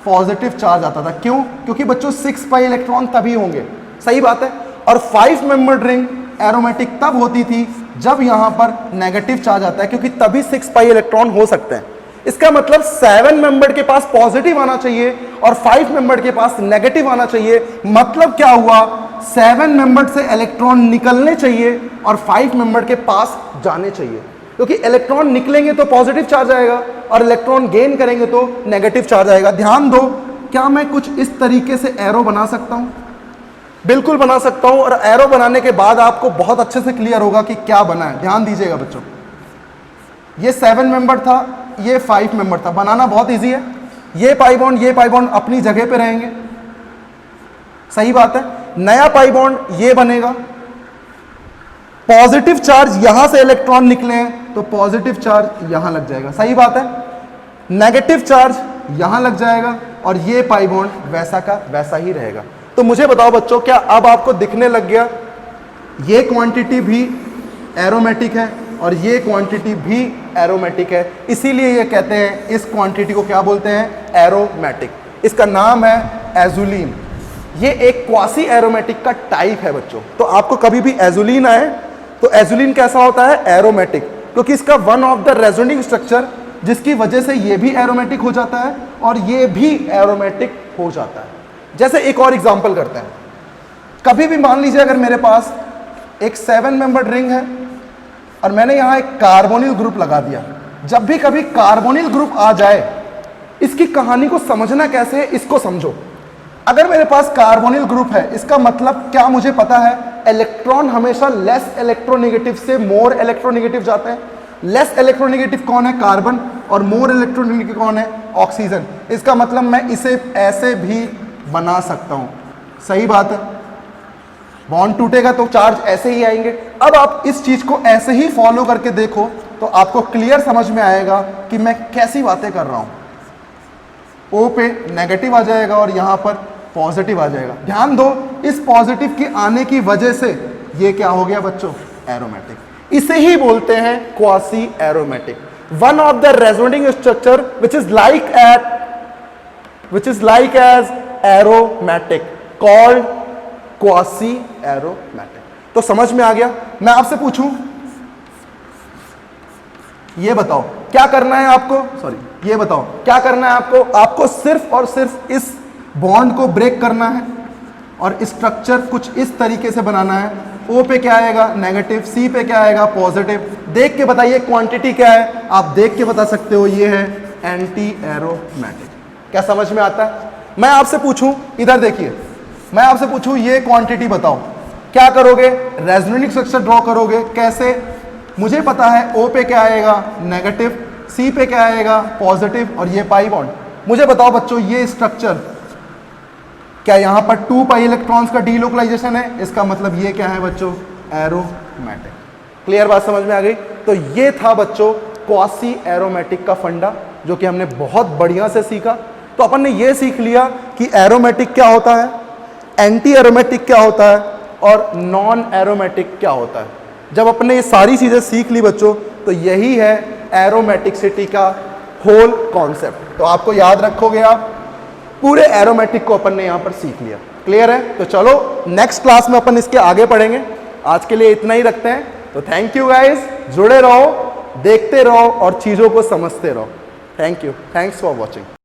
पॉजिटिव चार्ज आता था। क्यों? क्योंकि बच्चों 6 पाई इलेक्ट्रॉन तभी होंगे, सही बात है। और 5 मेंबर्ड रिंग एरोमेटिक तब होती थी जब यहां पर नेगेटिव चार्ज आता है, क्योंकि तभी 6 पाई इलेक्ट्रॉन हो सकते हैं। इसका मतलब 7 मेंबर्ड के पास पॉजिटिव आना चाहिए और 5 मेंबर्ड के पास नेगेटिव आना चाहिए। मतलब क्या हुआ? 7 मेंबर्ड से इलेक्ट्रॉन निकलने चाहिए और 5 मेंबर्ड के पास जाने चाहिए, क्योंकि इलेक्ट्रॉन निकलेंगे तो पॉजिटिव चार्ज आएगा और इलेक्ट्रॉन गेन करेंगे तो नेगेटिव चार्ज आएगा। ध्यान दो, क्या मैं कुछ इस तरीके से एरो बना सकता हूं? बिल्कुल बना सकता हूं, और एरो बनाने के बाद आपको बहुत अच्छे से क्लियर होगा कि क्या बना है। ध्यान दीजिएगा बच्चों, ये 7 मेंबर था, ये 5 मेंबर था। बनाना बहुत इजी है। ये पाई बॉन्ड अपनी जगह पे रहेंगे, सही बात है। नया पाई बॉन्ड ये बनेगा, पॉजिटिव चार्ज यहां से इलेक्ट्रॉन निकले हैं तो पॉजिटिव चार्ज यहां लग जाएगा, सही बात है। नेगेटिव चार्ज यहां लग जाएगा और ये पाई बॉन्ड वैसा का वैसा ही रहेगा। तो मुझे बताओ बच्चों, क्या अब आपको दिखने लग गया ये क्वांटिटी भी एरोमेटिक है और ये क्वांटिटी भी एरोमेटिक है, इसीलिए ये कहते हैं इस क्वांटिटी को क्या बोलते हैं, एरोमेटिक। इसका नाम है एजुलिन। ये एक क्वासी एरोमेटिक का टाइप है बच्चों। तो आपको कभी भी एजुलिन आए तो एजुलिन कैसा होता है, एरोमेटिक, क्योंकि इसका one of the resonating structure जिसकी वजह से ये भी एरोमेटिक हो जाता है और ये भी एरोमेटिक हो जाता है। जैसे एक और एग्जांपल करते हैं, कभी भी मान लीजिए अगर मेरे पास एक 7 मेंबर्ड रिंग है और मैंने यहां एक कार्बोनिल ग्रुप लगा दिया। जब भी कभी कार्बोनिल ग्रुप आ जाए, इसकी कहानी को समझना कैसे है, इसको समझो। अगर मेरे पास कार्बोनिल ग्रुप है, इसका मतलब क्या मुझे पता है, इलेक्ट्रॉन हमेशा लेस इलेक्ट्रोनेगेटिव से मोर इलेक्ट्रोनेगेटिव जाते हैं। लेस इलेक्ट्रोनेगेटिव कौन है, कार्बन, और मोर इलेक्ट्रोनेगेटिव कौन है, ऑक्सीजन। इसका मतलब मैं इसे ऐसे भी बना सकता हूं, सही बात है। बॉन्ड टूटेगा तो चार्ज ऐसे ही आएंगे। अब आप इस चीज को ऐसे ही फॉलो करके देखो तो आपको क्लियर समझ में आएगा कि मैं कैसी बातें कर रहा हूं। O पे नेगेटिव आ जाएगा और यहां पर पॉजिटिव आ जाएगा। ध्यान दो, इस पॉजिटिव के आने की वजह से ये क्या हो गया बच्चों, एरोमेटिक। इसे ही बोलते हैं quasi aromatic. One of the resonating structure which is like as aromatic called quasi aromatic. तो समझ में आ गया। मैं आपसे पूछूं, ये बताओ क्या करना है आपको, सॉरी ये बताओ क्या करना है आपको। आपको सिर्फ और सिर्फ इस बॉन्ड को ब्रेक करना है और स्ट्रक्चर कुछ इस तरीके से बनाना है। O पे क्या आएगा, नेगेटिव, C पे क्या आएगा, पॉजिटिव। देख के बताइए क्वांटिटी क्या है, आप देख के बता सकते हो, ये है एंटी एरोमेटिक। क्या समझ में आता है। मैं आपसे पूछूं, इधर देखिए, मैं आपसे पूछूं ये क्वांटिटी बताओ, क्या करोगे, रेजोनेटिंग स्ट्रक्चर ड्रॉ करोगे। कैसे, मुझे पता है O पे क्या आएगा, नेगेटिव, C पे क्या आएगा, पॉजिटिव, और ये पाई बॉन्ड। मुझे बताओ बच्चों, ये स्ट्रक्चर क्या यहां पर 2 पाई इलेक्ट्रॉन्स का डीलोकलाइजेशन है, इसका मतलब ये क्या है बच्चों, एरोमेटिक। क्लियर बात समझ में आ गई। तो ये था बच्चों क्वासी एरोमेटिक का फंडा, जो कि हमने बहुत बढ़िया से सीखा। तो अपन ने ये सीख लिया कि एरोमेटिक क्या होता है, एंटी एरोमेटिक क्या होता है और नॉन एरोमेटिक क्या होता है। जब अपने ये सारी चीजें सीख ली बच्चों, तो यही है एरोमेटिसिटी का होल कॉन्सेप्ट। तो आपको याद रखोगे, आप पूरे एरोमेटिक को अपन ने यहां पर सीख लिया। क्लियर है। तो चलो नेक्स्ट क्लास में अपन इसके आगे पढ़ेंगे। आज के लिए इतना ही रखते हैं। तो थैंक यू गाइस, जुड़े रहो, देखते रहो और चीजों को समझते रहो। Thank you, thanks for watching.